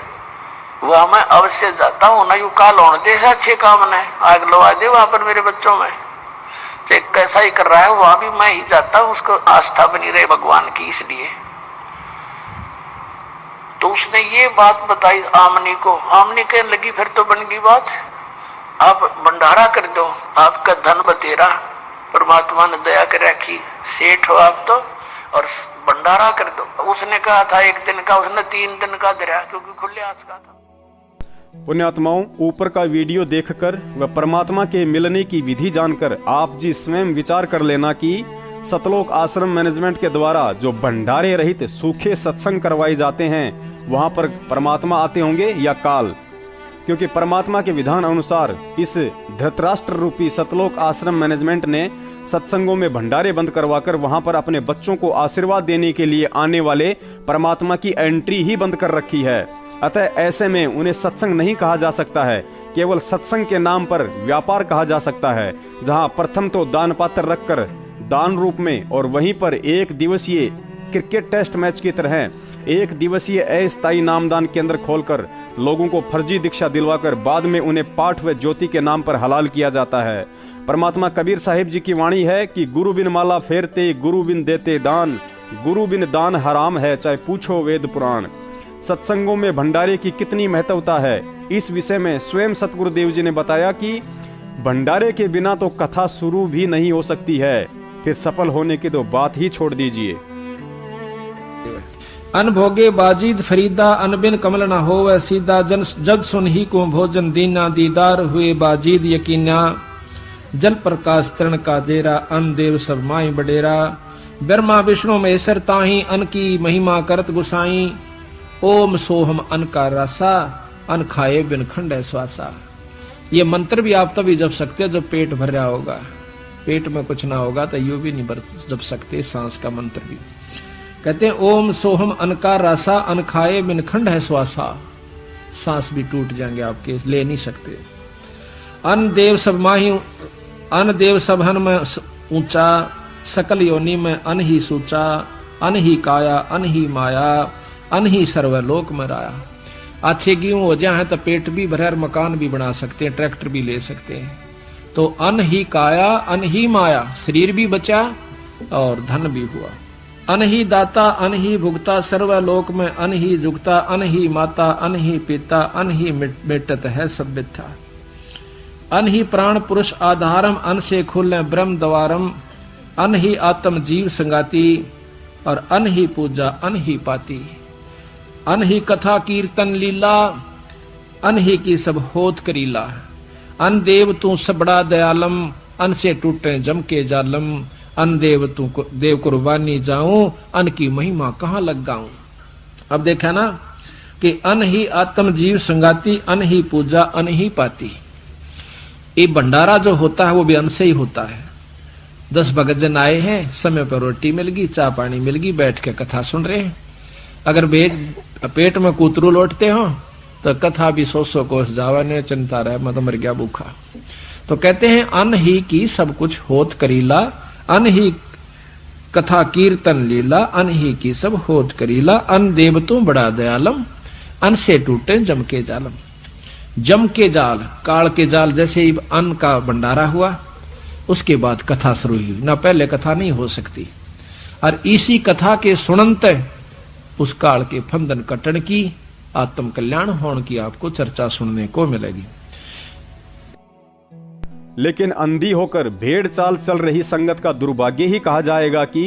वह मैं अवश्य जाता हूँ। ना यू काल होने दे अच्छे काम ने आग लगा दे वहां पर मेरे बच्चों में, चाहे कैसा ही कर रहा है वहां भी मैं ही जाता हूँ। उसको आस्था बनी रहे भगवान की, इसलिए तो उसने ये बात बताई आमनी को। आमनी कहने लगी फिर तो बन गई बात, आप भंडारा कर दो, आपका धन बतेरा। परमात्मा ने दया कर रखी, सेठ हो आप तो, और भंडारा कर दो। उसने कहा था 1 दिन का, उसने 3 दिन का दरिया, क्योंकि खुले हाथ का था। पुण्यात्माओं, ऊपर का वीडियो देखकर व परमात्मा के मिलने की विधि जानकर आप जी स्वयं विचार कर लेना कि सतलोक आश्रम मैनेजमेंट के द्वारा जो भंडारे रहित सूखे सत्संग करवाए जाते हैं वहां पर परमात्मा आते होंगे या काल। क्योंकि परमात्मा के विधान अनुसार इस धृतराष्ट्र रूपी सतलोक आश्रम मैनेजमेंट ने सत्संगों में भंडारे बंद करवाकर वहां पर अपने बच्चों को आशीर्वाद देने के लिए आने वाले परमात्मा की एंट्री ही बंद कर रखी है। अतः ऐसे में उन्हें सत्संग नहीं कहा जा सकता है, केवल सत्संग के नाम पर व्यापार कहा जा सकता है, जहां प्रथम तो दान पात्र रखकर दान रूप में और वहीं पर 1 दिवसीय क्रिकेट टेस्ट मैच की तरह 1 दिवसीय अस्थायी नामदान केंद्र खोलकर लोगों को फर्जी दीक्षा दिलवाकर बाद में उन्हें पाठ व ज्योति के नाम पर हलाल किया जाता है। परमात्मा कबीर साहिब जी की वाणी है कि गुरु बिन माला फेरते, गुरु बिन देते दान, गुरु बिन दान हराम है, चाहे पूछो वेद पुराण। सत्संगों में भंडारे की कितनी महत्वता है, इस विषय में स्वयं सतगुरुदेव जी ने बताया कि भंडारे के बिना तो कथा शुरू भी नहीं हो सकती है, फिर सफल होने की तो बात ही छोड़ दीजिए। अनभोगे बाजीद फरीदा, अनबिन कमल न होवे सीधा, जन जग सुन ही को भोजन दीना, दीदार हुए बाजीद यकीना, जल प्रकाश तरण का जेरा, अन देव सब माई बडेरा, ब्रह्मा विष्णु महेश्वर ताही, अन की महिमा करत गुसाई, ओम सोहम अन का रासा, अन खाए बिन खंड श्वासा। ये मंत्र भी आप तभी जप सकते हो जब पेट भर रहा होगा, पेट में कुछ ना होगा तो यू भी नहीं जप सकते सांस का मंत्र भी। कहते हैं ओम सोहम अनका रासा, अन खाए बिन खंड है श्वासा, सांस भी टूट जाएंगे आपके, ले नहीं सकते। अन देव सब माही, अन देव सब हन में ऊंचा, सकल योनि में अन ही सूचा, अन ही काया अन ही माया, अन ही सर्वलोक में राया। अच्छे गेहूं हो जाए तो पेट भी भरे और मकान भी बना सकते हैं, ट्रैक्टर भी ले सकते हैं। तो अन ही काया अन ही माया, शरीर भी बचा और धन भी हुआ। अन ही दाता अन ही भुगता, सर्वलोक में अन ही जुगता, अन ही माता अन ही पिता, अन ही मिटत है सब बिथा। अन ही प्राण पुरुष आधारम, अन से खुले ब्रह्म द्वारम, अन ही आत्म जीव संगाती, और अन ही पूजा अन ही पाती। अन ही कथा कीर्तन लीला, अन ही की सब होत करीला। अन देव तू सबड़ा दयालम, अन से टूटे जम के जालम, अन देव तू देव कुर्बानी जाऊं, अन की महिमा कहाँ लग गाऊं। अब देखा ना कि अन ही आत्म जीव संगाती, अन ही पूजा अन ही पाती। ये भंडारा जो होता है वो भी अन्न से ही होता है। 10 भगत जन आए हैं, समय पर रोटी मिल गई, चाय पानी मिल गई, बैठ के कथा सुन रहे हैं। अगर पेट में कूतरू लौटते हो तो कथा भी 100 कोस जावा ने चिंता रहे, मैं तो मर गया भूखा। तो कहते हैं अन्न ही की सब कुछ होत करीला, अन्न ही कथा कीर्तन लीला, अन्न ही की सब होत करीला, अन्न देव तू बड़ा दयालम, अन्न से टूटे जम के जालम। जम के जाल, काल के जाल, जैसे ही अन्न का भंडारा हुआ उसके बाद कथा शुरू हुई, ना पहले कथा नहीं हो सकती। और इसी कथा के सुनंत उस काल के फंदन कटन की, आत्म कल्याण होने की आपको चर्चा सुनने को मिलेगी। लेकिन अंधी होकर भेड़ चाल चल रही संगत का दुर्भाग्य ही कहा जाएगा कि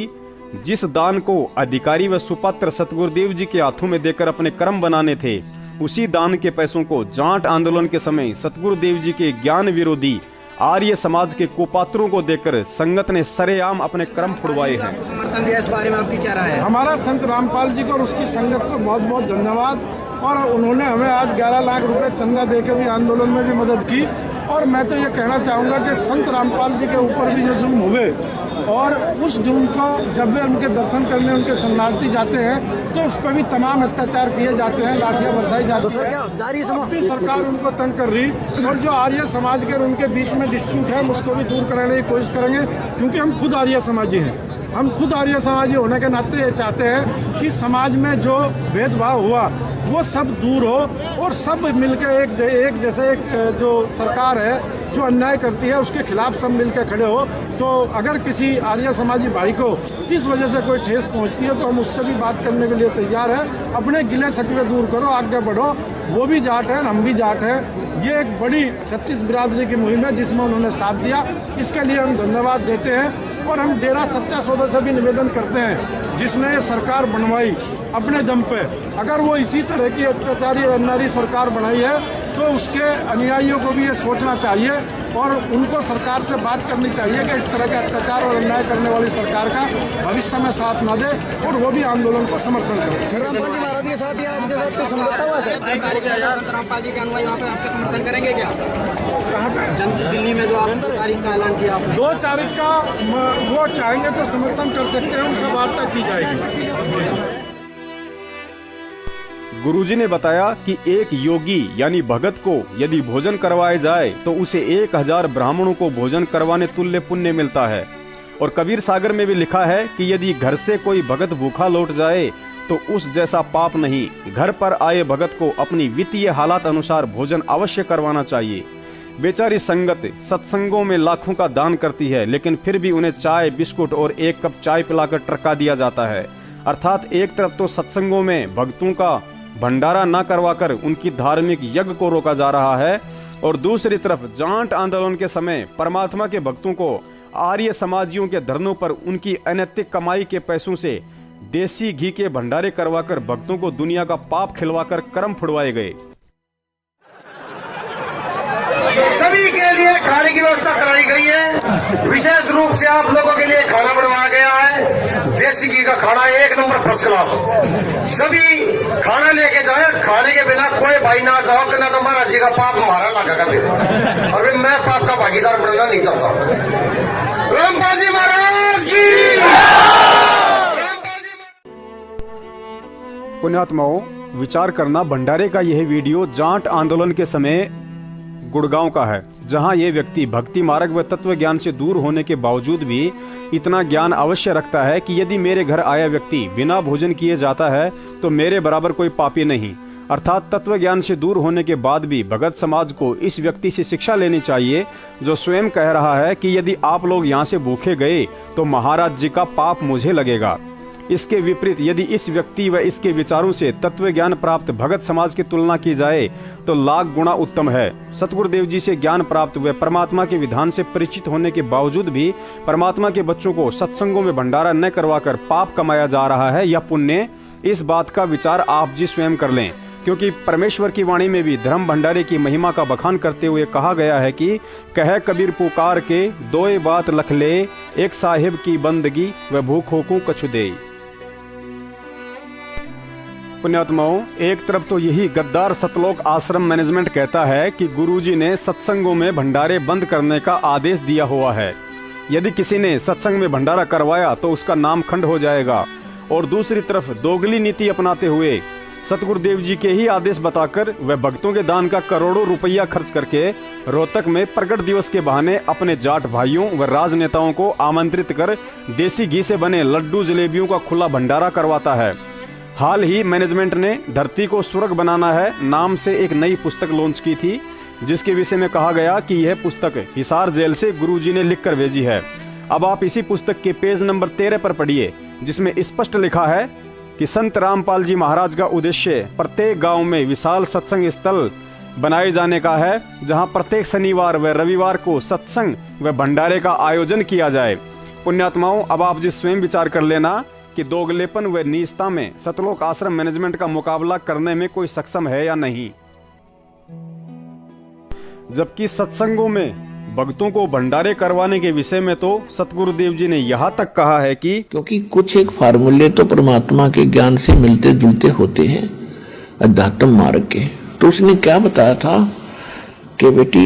जिस दान को अधिकारी व सुपात्र सतगुरुदेव जी के हाथों में देकर अपने कर्म बनाने थे, उसी दान के पैसों को जाट आंदोलन के समय सतगुरुदेव जी के ज्ञान विरोधी आर्य समाज के कुपात्रों को देकर संगत ने सरेआम अपने कर्म फुड़वाए हैं। समर्थन दिया, इस बारे में आपकी क्या राय है? हमारा संत रामपाल जी को और उसकी संगत को बहुत बहुत धन्यवाद। और उन्होंने हमें आज 11 लाख रुपए चंदा देकर भी आंदोलन में भी मदद की। और मैं तो ये कहना चाहूँगा कि संत रामपाल जी के ऊपर भी जो जुल्म हुए, और उस जुल्म को जब वे उनके दर्शन करने उनके शरणार्थी जाते हैं तो उस पर भी तमाम अत्याचार किए जाते हैं, लाठियाँ बरसाई जाती है। सरकार उनको तंग कर रही, और जो आर्य समाज के और उनके बीच में डिस्प्यूट है उसको भी दूर कराने की कोशिश करेंगे, क्योंकि हम खुद आर्य समाजी हैं। हम खुद आर्य समाजी होने के नाते ये चाहते हैं कि समाज में जो भेदभाव हुआ वो सब दूर हो, और सब मिलकर एक जैसे एक जो सरकार है जो अन्याय करती है उसके खिलाफ सब मिलकर खड़े हो। तो अगर किसी आर्य समाजी भाई को इस वजह से कोई ठेस पहुंचती है तो हम उससे भी बात करने के लिए तैयार है। अपने गिले शकवे दूर करो, आगे बढ़ो। वो भी जाट है, हम भी जाट हैं। ये एक बड़ी 36 बिरादरी की मुहिम है जिसमें उन्होंने साथ दिया, इसके लिए हम धन्यवाद देते हैं। और हम डेरा सच्चा सौदा से भी निवेदन करते हैं, जिसने ये सरकार बनवाई अपने दम पे, अगर वो इसी तरह की अत्याचारी और अन्यायी सरकार बनाई है तो उसके अनुयायियों को भी ये सोचना चाहिए और उनको सरकार से बात करनी चाहिए कि इस तरह के अत्याचार और अन्याय करने वाली सरकार का भविष्य में साथ न दे और वो भी आंदोलन को समर्थन करे। रामपाल जी महाराज के साथ या आपके साथ कोई समझौता हुआ सर? रामपाल जी के अनुयायी वहाँ पे आपका समर्थन करेंगे क्या? कहाँ पे? दिल्ली में जो आपने तारीख का ऐलान किया आपने। 2 तारीख का वो चाहेंगे तो समर्थन कर सकते हैं, उनसे वार्ता की जाएगी। गुरुजी ने बताया कि एक योगी यानी भगत को यदि भोजन करवाए जाए तो उसे 1000 ब्राह्मणों को भोजन करवाने तुल्य पुण्य मिलता है। और कबीर सागर में भी लिखा है कि यदि घर से कोई भगत भूखा लौट जाए तो उस जैसा पाप नहीं। घर पर आए भगत को अपनी वित्तीय हालात अनुसार भोजन अवश्य करवाना चाहिए। बेचारी संगत सत्संगों में लाखों का दान करती है, लेकिन फिर भी उन्हें चाय बिस्कुट और 1 कप चाय पिलाकर ट्रका दिया जाता है। अर्थात एक तरफ तो सत्संगों में भक्तों का भंडारा न करवाकर उनकी धार्मिक यज्ञ को रोका जा रहा है, और दूसरी तरफ जाट आंदोलन के समय परमात्मा के भक्तों को आर्य समाजियों के धरनों पर उनकी अनैतिक कमाई के पैसों से देसी घी के भंडारे करवाकर भक्तों को दुनिया का पाप खिलवाकर कर्म फुड़वाए गए। सभी के लिए खाने की व्यवस्था कराई गई है। विशेष रूप से आप लोगों के लिए खाना बनवाया गया है। देसी घी का खाना 1 नंबर फर्स्ट क्लास। सभी खाना लेके जाए, खाने के बिना कोई भाई ना जाओ कि ना तो महाराज जी का पाप हमारा लगेगा फिर, और मैं पाप का भागीदार बनना नहीं चाहता। रामपाल जी महाराज की। पुण्यात्माओं, विचार करना, भंडारे का यह वीडियो जाट आंदोलन के समय गुड़गांव का है, जहां ये व्यक्ति भक्ति मार्ग व तत्व ज्ञान से दूर होने के बावजूद भी इतना ज्ञान अवश्य रखता है कि यदि मेरे घर आया व्यक्ति बिना भोजन किए जाता है तो मेरे बराबर कोई पापी नहीं। अर्थात तत्व ज्ञान से दूर होने के बाद भी भगत समाज को इस व्यक्ति से शिक्षा लेनी चाहिए, जो स्वयं कह रहा है कि यदि आप लोग यहाँ से भूखे गए तो महाराज जी का पाप मुझे लगेगा। इसके विपरीत यदि इस व्यक्ति व इसके विचारों से तत्व ज्ञान प्राप्त भगत समाज की तुलना की जाए तो लाख गुना उत्तम है। सतगुरुदेव जी से ज्ञान प्राप्त व परमात्मा के विधान से परिचित होने के बावजूद भी परमात्मा के बच्चों को सत्संगों में भंडारा न करवाकर पाप कमाया जा रहा है या पुण्य, इस बात का विचार आप जी स्वयं कर लें, क्योंकि परमेश्वर की वाणी में भी धर्म भंडारे की महिमा का बखान करते हुए कहा गया है कि कह कबीर पुकार के 2 बात लख ले, एक साहिब की बंदगी व भूखों को कछु दे। पुण्यात्माओं, एक तरफ तो यही गद्दार सतलोक आश्रम मैनेजमेंट कहता है कि गुरुजी ने सत्संगों में भंडारे बंद करने का आदेश दिया हुआ है। यदि किसी ने सत्संग में भंडारा करवाया तो उसका नाम खंड हो जाएगा। और दूसरी तरफ दोगली नीति अपनाते हुए सतगुरुदेव जी के ही आदेश बताकर वह भक्तों के दान का करोड़ों रुपया खर्च करके रोहतक में प्रगट दिवस के बहाने अपने जाट भाइयों व राजनेताओं को आमंत्रित कर देसी घी से बने लड्डू जलेबियों का खुला भंडारा करवाता है। हाल ही मैनेजमेंट ने धरती को स्वर्ग बनाना है नाम से एक नई पुस्तक लॉन्च की थी, जिसके विषय में कहा गया कि यह पुस्तक हिसार जेल से गुरुजी ने लिखकर भेजी है। अब आप इसी पुस्तक के पेज नंबर 13 पर पढ़िए, जिसमें स्पष्ट लिखा है कि संत रामपाल जी महाराज का उद्देश्य प्रत्येक गांव में विशाल सत्संग स्थल बनाए जाने का है, जहां प्रत्येक शनिवार व रविवार को सत्संग व भंडारे का आयोजन किया जाए। पुण्यात्माओं, अब आप जी स्वयं विचार कर लेना कि दोगलेपन व नीचता में सतलोक आश्रम मैनेजमेंट का मुकाबला करने में कोई सक्षम है या नहीं। जबकि सत्संगों में भक्तों को भंडारे करवाने के विषय में तो सतगुरुदेव जी ने यहाँ तक कहा है कि क्योंकि कुछ एक फार्मूले तो परमात्मा के ज्ञान से मिलते जुलते होते हैं अध्यात्म मार्ग के, तो उसने क्या बताया था कि बेटी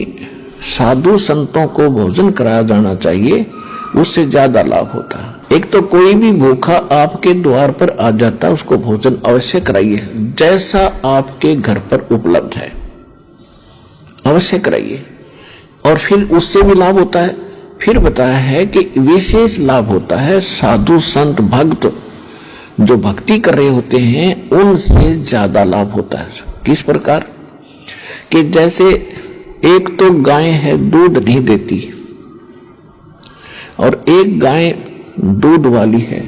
साधु संतों को भोजन कराया जाना चाहिए, उससे ज्यादा लाभ होता है। एक तो कोई भी भूखा आपके द्वार पर आ जाता है, उसको भोजन अवश्य कराइए, जैसा आपके घर पर उपलब्ध है अवश्य कराइए। और फिर उससे भी लाभ होता है। फिर बताया है कि विशेष लाभ होता है साधु संत भक्त जो भक्ति कर रहे होते हैं उनसे ज्यादा लाभ होता है। किस प्रकार कि जैसे एक तो गाय है दूध नहीं देती और एक गाय दूध वाली है,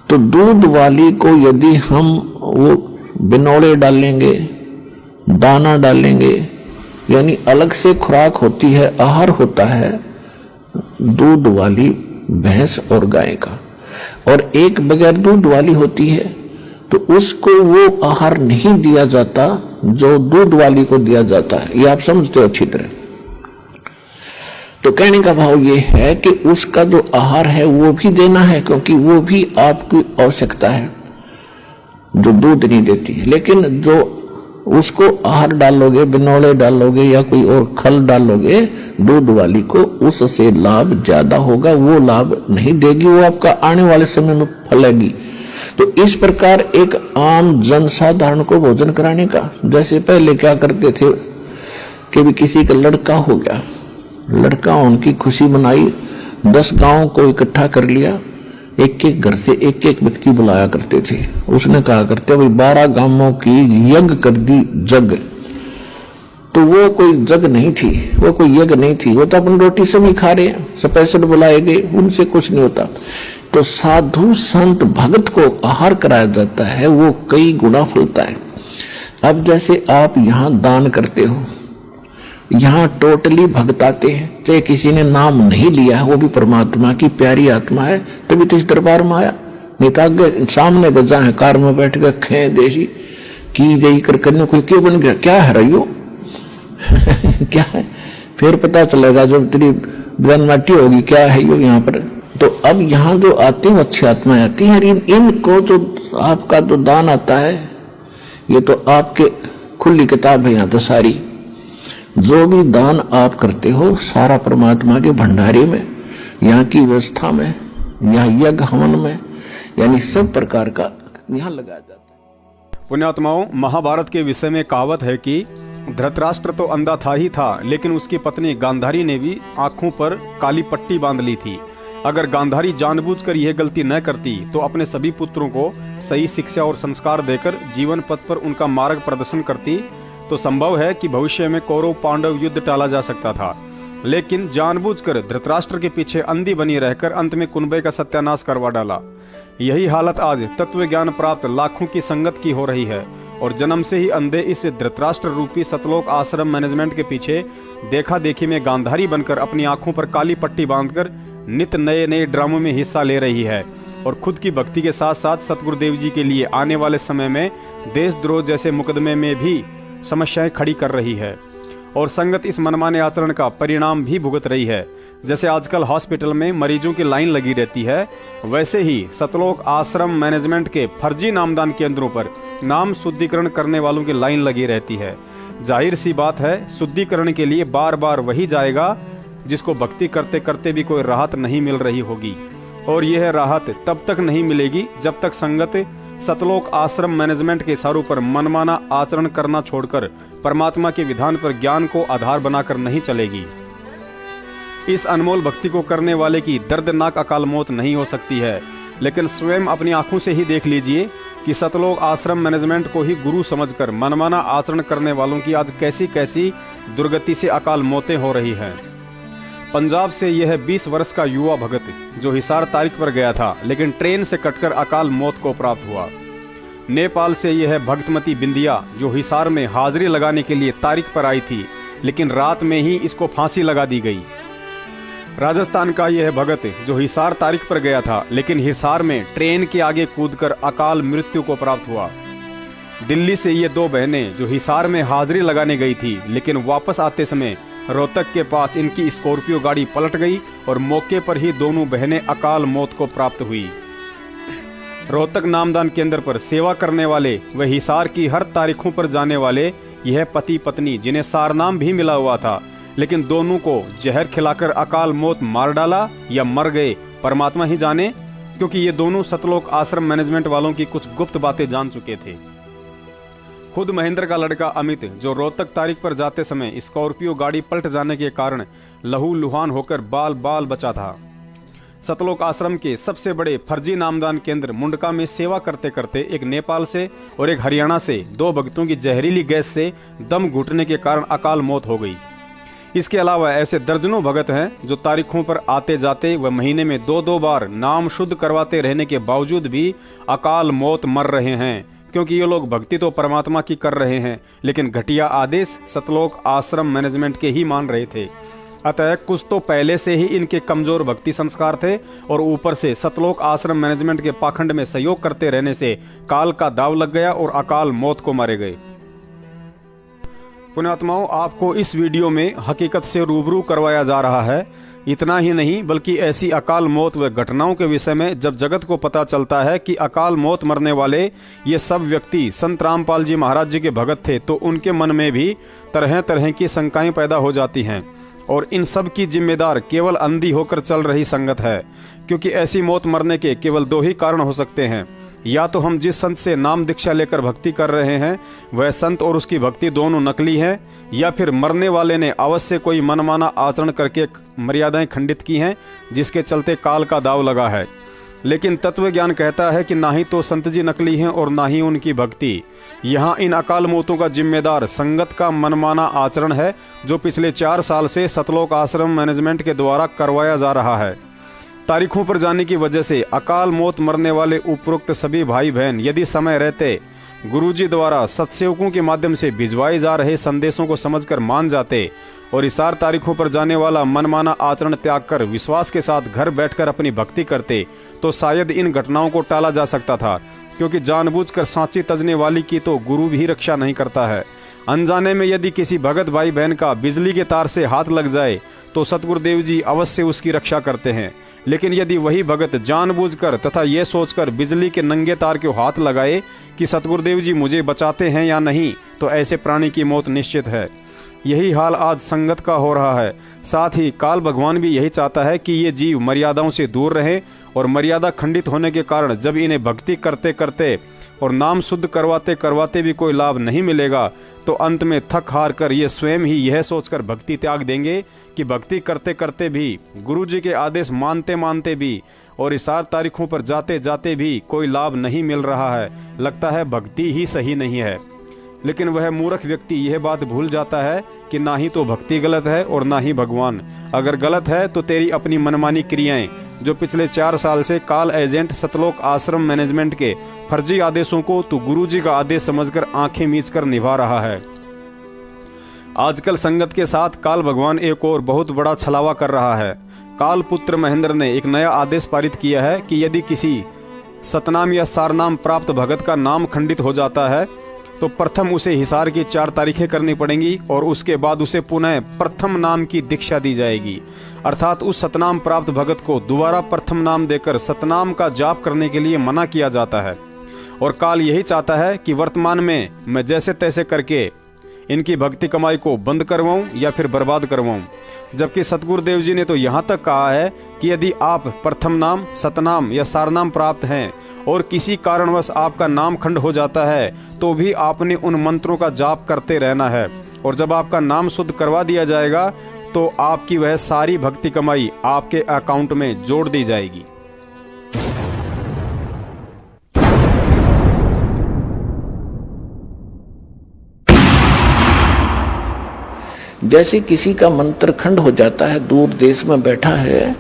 तो दूध वाली को यदि हम वो बिनौले डालेंगे, दाना डालेंगे, यानी अलग से खुराक होती है, आहार होता है दूध वाली भैंस और गाय का, और एक बगैर दूध वाली होती है, तो उसको वो आहार नहीं दिया जाता जो दूध वाली को दिया जाता है। ये आप समझते हो अच्छी तरह। तो कहने का भाव ये है कि उसका जो आहार है वो भी देना है, क्योंकि वो भी आपकी आवश्यकता है जो दूध नहीं देती। लेकिन जो उसको आहार डालोगे, बिनौले डालोगे या कोई और खल डालोगे दूध वाली को, उससे लाभ ज्यादा होगा, वो लाभ नहीं देगी, वो आपका आने वाले समय में फलेगी। तो इस प्रकार एक आम जनसाधारण को भोजन कराने का, जैसे पहले क्या करते थे कि भी किसी का लड़का हो गया, लड़का उनकी खुशी मनाई, 10 गांव को इकट्ठा कर लिया, एक एक घर से एक एक व्यक्ति बुलाया करते थे। उसने कहा करते भाई 12 गांवों की यज्ञ कर दी जग, तो वो कोई जग नहीं थी, वो कोई यज्ञ नहीं थी, वो तो अपन रोटी से भी खा रहे हैं, स्पेशल बुलाए गए, उनसे कुछ नहीं होता। तो साधु संत भगत को आहार कराया जाता है, वो कई गुना फलता है। अब जैसे आप यहाँ दान करते हो, यहाँ टोटली भक्त आते हैं, चाहे किसी ने नाम नहीं लिया है, वो भी परमात्मा की प्यारी आत्मा है, तभी तो इस दरबार में आया। नहीं तो सामने गजा है, कार में बैठ कर खे देशी की जई कर करने कोई क्यों बन गया, क्या है रही हो क्या है, फिर पता चलेगा जब तेरी ब्रह्माटी होगी क्या है यो यहाँ पर। तो अब यहाँ जो आती हैं अच्छी आत्माएं आती हैं, इनको जो आपका जो दान आता है, ये तो आपके खुली किताब है यहाँ तो सारी, जो भी दान आप करते हो सारा परमात्मा के भंडारे में, यहाँ की व्यवस्था में, यहाँ यज्ञ हवन में, यानी सब प्रकार का यहाँ लगाया जाता है। पुण्यात्माओं, महाभारत के विषय में कहावत है कि धृतराष्ट्र तो अंधा था ही था, लेकिन उसकी पत्नी गांधारी ने भी आंखों पर काली पट्टी बांध ली थी। अगर गांधारी जानबूझकर यह गलती न करती तो अपने सभी पुत्रों को सही शिक्षा और संस्कार देकर जीवन पथ पर उनका मार्ग प्रदर्शन करती, तो संभव है कि भविष्य में कौरव पांडव युद्ध टाला जा सकता था। लेकिन जानबूझकर धृतराष्ट्र के पीछे अंधी बनी रहकर अंत में कुनबे का सत्यानाश करवा डाला। यही हालत आज तत्व ज्ञान प्राप्त लाखों की संगत की हो रही है, और जन्म से ही अंधे इस धृतराष्ट्र रूपी सतलोक आश्रम मैनेजमेंट के पीछे देखा देखी में गांधारी बनकर अपनी आंखों पर काली पट्टी बांधकर नित नए नए ड्रामों में हिस्सा ले रही है, और खुद की भक्ति के साथ साथ सतगुरुदेव जी के लिए आने वाले समय में देशद्रोह जैसे मुकदमे में भी समस्याएं खड़ी कर रही है। और संगत इस मनमाने आचरण का परिणाम भी भुगत रही है। जैसे आजकल हॉस्पिटल में मरीजों की लाइन लगी रहती है, वैसे ही सतलोक आश्रम मैनेजमेंट के फर्जी नामदान केंद्रों पर नाम शुद्धिकरण करने वालों की लाइन लगी रहती है। जाहिर सी बात है, शुद्धिकरण के लिए बार बार वही जाएगा जिसको भक्ति करते करते भी कोई राहत नहीं मिल रही होगी, और यह राहत तब तक नहीं मिलेगी जब तक संगत सतलोक आश्रम मैनेजमेंट के इशारों पर मनमाना आचरण करना छोड़कर परमात्मा के विधान पर ज्ञान को आधार बनाकर नहीं चलेगी। इस अनमोल भक्ति को करने वाले की दर्दनाक अकाल मौत नहीं हो सकती है, लेकिन स्वयं अपनी आंखों से ही देख लीजिए कि सतलोक आश्रम मैनेजमेंट को ही गुरु समझकर मनमाना आचरण करने वालों की आज कैसी कैसी दुर्गति से अकाल मौतें हो रही हैं। पंजाब से यह 20 वर्ष का युवा भगत जो हिसार तारीख पर गया था, लेकिन ट्रेन से कटकर अकाल मौत को प्राप्त हुआ। नेपाल से यह भक्तमती बिंदिया जो हिसार में हाजिरी लगाने के लिए तारीख पर आई थी, लेकिन रात में ही इसको फांसी लगा दी गई। राजस्थान का यह भगत जो हिसार तारीख पर गया था, लेकिन हिसार में ट्रेन के आगे कूदकर अकाल मृत्यु को प्राप्त हुआ। दिल्ली से ये 2 बहनें जो हिसार में हाजिरी लगाने गई थी, लेकिन वापस आते समय रोहतक के पास इनकी स्कॉर्पियो गाड़ी पलट गई और मौके पर ही दोनों बहनें अकाल मौत को प्राप्त हुई। रोहतक नामदान केंद्र पर सेवा करने वाले व हिसार की हर तारीखों पर जाने वाले यह पति पत्नी, जिन्हें सारनाम भी मिला हुआ था, लेकिन दोनों को जहर खिलाकर अकाल मौत मार डाला या मर गए, परमात्मा ही जाने, क्योंकि ये दोनों सतलोक आश्रम मैनेजमेंट वालों की कुछ गुप्त बातें जान चुके थे। खुद महेंद्र का लड़का अमित जो रोहतक तारीख पर जाते समय स्कॉर्पियो गाड़ी पलट जाने के कारण लहू लुहान होकर बाल बाल बचा था। सतलोक आश्रम के सबसे बड़े फर्जी नामदान केंद्र मुंडका में सेवा करते करते एक नेपाल से और एक हरियाणा से 2 भक्तों की जहरीली गैस से दम घुटने के कारण अकाल मौत हो गई। इसके अलावा ऐसे दर्जनों भगत हैं जो तारीखों पर आते जाते व महीने में 2-2 बार नाम शुद्ध करवाते रहने के बावजूद भी अकाल मौत मर रहे हैं, क्योंकि ये लोग भक्ति तो परमात्मा की कर रहे हैं, लेकिन घटिया आदेश सतलोक आश्रम मैनेजमेंट के ही मान रहे थे। अतः कुछ तो पहले से ही इनके कमजोर भक्ति संस्कार थे, और ऊपर से सतलोक आश्रम मैनेजमेंट के पाखंड में सहयोग करते रहने से काल का दाव लग गया और अकाल मौत को मारे गए। पुण्यात्माओं, आपको इस वीडियो में हकीकत से रूबरू करवाया जा रहा है। इतना ही नहीं, बल्कि ऐसी अकाल मौत व घटनाओं के विषय में जब जगत को पता चलता है कि अकाल मौत मरने वाले ये सब व्यक्ति संत रामपाल जी महाराज जी के भगत थे, तो उनके मन में भी तरह तरह की शंकाएं पैदा हो जाती हैं, और इन सब की जिम्मेदार केवल अंधी होकर चल रही संगत है। क्योंकि ऐसी मौत मरने के केवल 2 ही कारण हो सकते हैं, या तो हम जिस संत से नाम दीक्षा लेकर भक्ति कर रहे हैं वह संत और उसकी भक्ति दोनों नकली है, या फिर मरने वाले ने अवश्य कोई मनमाना आचरण करके मर्यादाएं खंडित की हैं, जिसके चलते काल का दाव लगा है। लेकिन तत्व ज्ञान कहता है कि ना ही तो संत जी नकली हैं और ना ही उनकी भक्ति। यहाँ इन अकाल मौतों का जिम्मेदार संगत का मनमाना आचरण है, जो पिछले 4 साल से सतलोक आश्रम मैनेजमेंट के द्वारा करवाया जा रहा है। तारीखों पर जाने की वजह से अकाल मौत मरने वाले उपरोक्त सभी भाई बहन यदि समय रहते गुरुजी द्वारा सत्सेवकों के माध्यम से भिजवाए जा रहे संदेशों को समझकर मान जाते और इसार तारीखों पर जाने वाला मनमाना आचरण त्याग कर विश्वास के साथ घर बैठकर अपनी भक्ति करते, तो शायद इन घटनाओं को टाला जा सकता था। क्योंकि जानबूझकर सांची तजने वाली की तो गुरु भी रक्षा नहीं करता है। अनजाने में यदि किसी भगत भाई बहन का बिजली के तार से हाथ लग जाए तो सतगुरुदेव जी अवश्य उसकी रक्षा करते हैं, लेकिन यदि वही भगत जानबूझकर तथा ये सोचकर बिजली के नंगे तार के हाथ लगाए कि सतगुरुदेव जी मुझे बचाते हैं या नहीं, तो ऐसे प्राणी की मौत निश्चित है। यही हाल आज संगत का हो रहा है। साथ ही काल भगवान भी यही चाहता है कि ये जीव मर्यादाओं से दूर रहें, और मर्यादा खंडित होने के कारण जब इन्हें भक्ति करते करते और नाम शुद्ध करवाते करवाते भी कोई लाभ नहीं मिलेगा, तो अंत में थक हार कर ये स्वयं ही यह सोचकर भक्ति त्याग देंगे कि भक्ति करते करते भी, गुरु जी के आदेश मानते मानते भी और इसार तारीखों पर जाते जाते भी कोई लाभ नहीं मिल रहा है, लगता है भक्ति ही सही नहीं है। लेकिन वह मूर्ख व्यक्ति यह बात भूल जाता है कि ना ही तो भक्ति गलत है और ना ही भगवान। अगर गलत है तो तेरी अपनी मनमानी क्रियाएं, जो पिछले 4 साल से काल एजेंट सतलोक आश्रम मैनेजमेंट के फर्जी आदेशों को तू गुरु जी का आदेश समझकर आंखें मीचकर निभा रहा है। आजकल संगत के साथ काल भगवान एक और बहुत बड़ा छलावा कर रहा है। काल पुत्र महेंद्र ने एक नया आदेश पारित किया है कि यदि किसी सतनाम या सारनाम प्राप्त भगत का नाम खंडित हो जाता है तो प्रथम उसे हिसार की 4 तारीखें करनी पड़ेंगी और उसके बाद उसे पुनः प्रथम नाम की दीक्षा दी जाएगी। अर्थात उस सतनाम प्राप्त भगत को दोबारा प्रथम नाम देकर सतनाम का जाप करने के लिए मना किया जाता है। और काल यही चाहता है कि वर्तमान में मैं जैसे तैसे करके इनकी भक्ति कमाई को बंद करवाऊं या फिर बर्बाद करवाऊं। जबकि सतगुरुदेव जी ने तो यहाँ तक कहा है कि यदि आप प्रथम नाम, सतनाम या सारनाम प्राप्त हैं और किसी कारणवश आपका नाम खंड हो जाता है तो भी आपने उन मंत्रों का जाप करते रहना है। और जब आपका नाम शुद्ध करवा दिया जाएगा तो आपकी वह सारी भक्ति कमाई आपके अकाउंट में जोड़ दी जाएगी। जैसे किसी का मंत्र खंड हो जाता है, दूर देश में बैठा है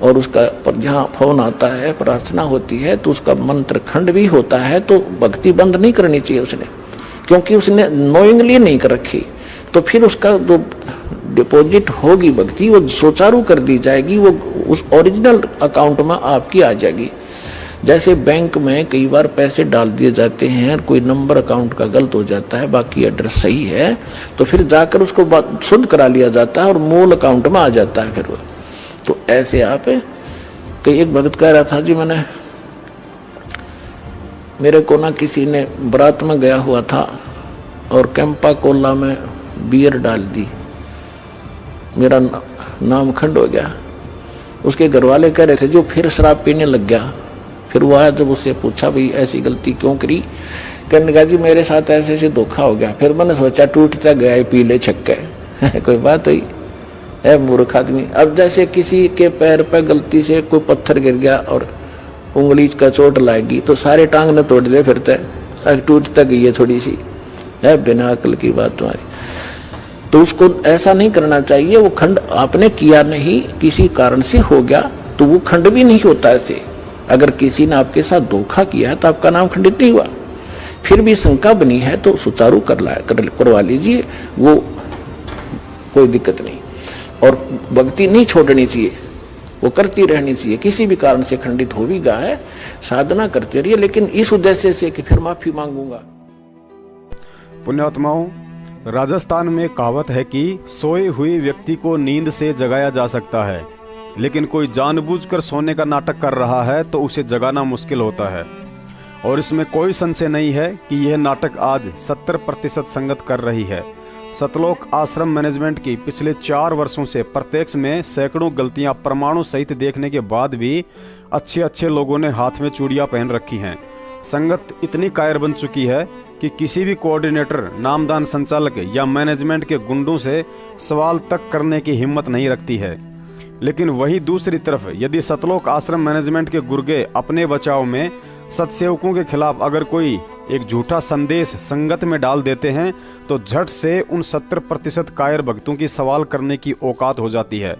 और उसका पर जहाँ फोन आता है, प्रार्थना होती है तो उसका मंत्र खंड भी होता है, तो भक्ति बंद नहीं करनी चाहिए उसने, क्योंकि उसने नोइंगली नहीं कर रखी। तो फिर उसका जो डिपॉजिट होगी भक्ति वो सुचारू कर दी जाएगी, वो उस ओरिजिनल अकाउंट में आपकी आ जाएगी। जैसे बैंक में कई बार पैसे डाल दिए जाते हैं, कोई नंबर अकाउंट का गलत हो जाता है, बाकी एड्रेस सही है, तो फिर जाकर उसको शुद्ध करा लिया जाता है और मूल अकाउंट में आ जाता है फिर वो। तो ऐसे आप कई एक भगत कह रहा था जी, मेरे को ना किसी ने बारात में गया हुआ था और कैंपा कोला में बियर डाल दी, मेरा नाम खंड हो गया। उसके घर वाले कह रहे थे जो फिर शराब पीने लग गया। फिर वो आया, जब उससे पूछा भाई ऐसी गलती क्यों करी, कहने लगा जी मेरे साथ ऐसे ऐसे धोखा हो गया। फिर मैंने सोचा टूटता गया पी ले छक्के कोई बात हुई है मूर्ख आदमी। अब जैसे किसी के पैर पे गलती से कोई पत्थर गिर गया और उंगली का चोट लाएगी तो सारे टांग ने तोड़ दे, फिर टूटता गई है थोड़ी सी है, बिना अकल की बात तुम्हारी। तो उसको ऐसा नहीं करना चाहिए। वो खंड आपने किया नहीं, किसी कारण से हो गया तो वो खंड भी नहीं होता ऐसे। अगर किसी ने आपके साथ धोखा किया है तो आपका नाम खंडित नहीं हुआ। फिर भी शंका बनी है तो सुचारू करवा लीजिए, वो कोई दिक्कत नहीं। और भक्ति नहीं छोड़नी चाहिए, वो करती रहनी चाहिए। किसी भी कारण से खंडित हो भी गया है, साधना करते रहिए, लेकिन इस उद्देश्य से कि फिर माफी मांगूंगा। पुण्यात्माओं, राजस्थान में कहावत है कि सोए हुए व्यक्ति को नींद से जगाया जा सकता है, लेकिन कोई जानबूझकर सोने का नाटक कर रहा है तो उसे जगाना मुश्किल होता है। और इसमें कोई संशय नहीं है कि यह नाटक आज 70% संगत कर रही है। सतलोक आश्रम मैनेजमेंट की पिछले 4 वर्षों से प्रत्यक्ष में सैकड़ों गलतियां प्रमाणों सहित देखने के बाद भी अच्छे लोगों ने हाथ में चूड़ियां पहन रखी हैं। संगत इतनी कायर बन चुकी है कि किसी भी कोऑर्डिनेटर, नामदान संचालक या मैनेजमेंट के गुंडों से सवाल तक करने की हिम्मत नहीं रखती है। लेकिन वही दूसरी तरफ यदि सतलोक आश्रम मैनेजमेंट के गुर्गे अपने बचाव में सत्सेवकों के खिलाफ अगर कोई एक झूठा संदेश संगत में डाल देते हैं तो झट से उन 70% कायर भक्तों की सवाल करने की औकात हो जाती है।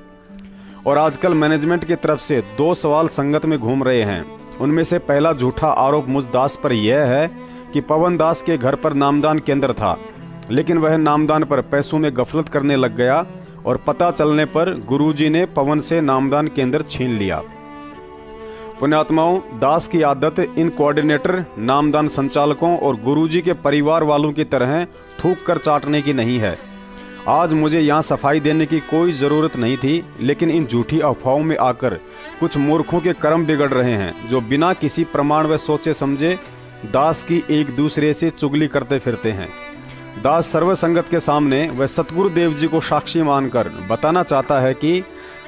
और आजकल मैनेजमेंट की तरफ से 2 सवाल संगत में घूम रहे हैं। उनमें से पहला झूठा आरोप मुझ दास पर यह है कि पवन दास के घर पर नामदान केंद्र था, लेकिन वह नामदान पर पैसों में गफलत करने लग गया और पता चलने पर गुरुजी ने पवन से नामदान केंद्र छीन लिया। पुण्यात्माओं, दास की आदत इन कोऑर्डिनेटर, नामदान संचालकों और गुरुजी के परिवार वालों की तरह थूक कर चाटने की नहीं है। आज मुझे यहाँ सफाई देने की कोई ज़रूरत नहीं थी, लेकिन इन झूठी अफवाहों में आकर कुछ मूर्खों के कर्म बिगड़ रहे हैं, जो बिना किसी प्रमाण व सोचे समझे दास की एक दूसरे से चुगली करते फिरते हैं। दास सर्व संगत के सामने वह सतगुरु देव जी को साक्षी मानकर बताना चाहता है कि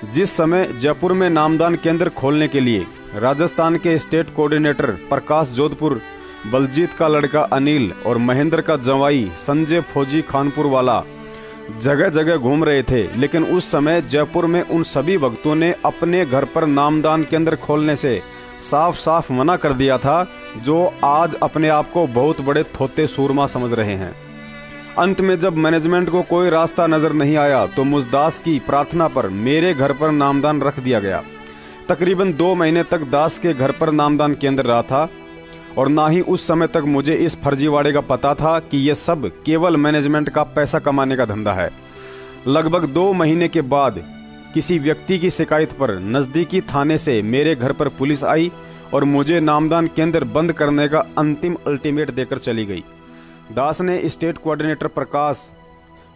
जिस समय जयपुर में नामदान केंद्र खोलने के लिए राजस्थान के स्टेट कोऑर्डिनेटर प्रकाश जोधपुर, बलजीत का लड़का अनिल और महेंद्र का जवाई संजय फौजी खानपुर वाला जगह जगह घूम रहे थे, लेकिन उस समय जयपुर में उन सभी भक्तों ने अपने घर पर नामदान केंद्र खोलने से साफ साफ मना कर दिया था, जो आज अपने आप को बहुत बड़े थोते सूरमा समझ रहे हैं। अंत में जब मैनेजमेंट को कोई रास्ता नजर नहीं आया तो मुझ दास की प्रार्थना पर मेरे घर पर नामदान रख दिया गया। तकरीबन 2 महीने तक दास के घर पर नामदान केंद्र रहा था और ना ही उस समय तक मुझे इस फर्जीवाड़े का पता था कि यह सब केवल मैनेजमेंट का पैसा कमाने का धंधा है। लगभग 2 महीने के बाद किसी व्यक्ति की शिकायत पर नज़दीकी थाने से मेरे घर पर पुलिस आई और मुझे नामदान केंद्र बंद करने का अंतिम अल्टीमेट देकर चली गई। दास ने स्टेट कोऑर्डिनेटर प्रकाश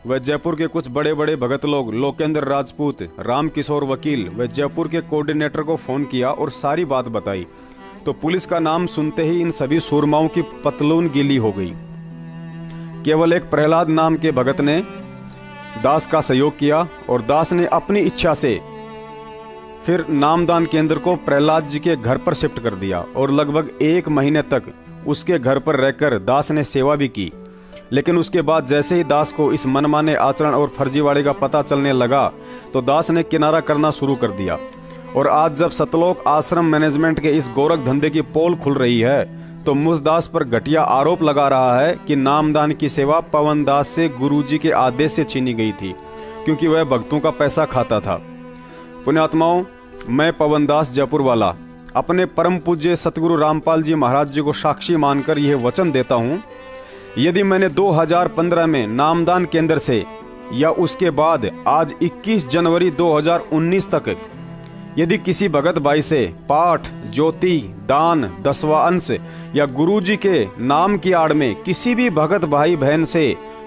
व जयपुर के कुछ बड़े बड़े भगत लोग लोकेंद्र राजपूत, राम किशोर वकील व जयपुर के कोऑर्डिनेटर को फोन किया और सारी बात बताई। तो पुलिस का नाम सुनते ही इन सभी सूरमाओं की पतलून गीली हो गई। केवल एक प्रहलाद नाम के भगत ने दास का सहयोग किया और दास ने अपनी इच्छा से फिर नामदान केंद्र को प्रहलाद जी के घर पर शिफ्ट कर दिया और लगभग 1 महीने तक उसके घर पर रहकर दास ने सेवा भी की। लेकिन उसके बाद जैसे ही दास को इस मनमाने आचरण और फर्जीवाड़े का पता चलने लगा तो दास ने किनारा करना शुरू कर दिया। और आज जब सतलोक आश्रम मैनेजमेंट के इस गोरख धंधे की पोल खुल रही है तो मुझ दास पर घटिया आरोप लगा रहा है कि नामदान की सेवा पवन दास से गुरुजी के आदेश से छीनी गई थी, क्योंकि वह भक्तों का पैसा खाता था। पुण्यात्माओं, मैं पवन दास जयपुर वाला अपने परम पूज्य सतगुरु रामपाल जी महाराज जी को साक्षी मानकर यह वचन देता हूँ, यदि मैंने 2015 में नामदान केंद्र से या उसके बाद आज 21 जनवरी 2019 तक यदि किसी भगत भाई से पाठ, ज्योति, दान, 10वां अंश या गुरुजी के नाम की आड़ में किसी भी भगत भाई बहन से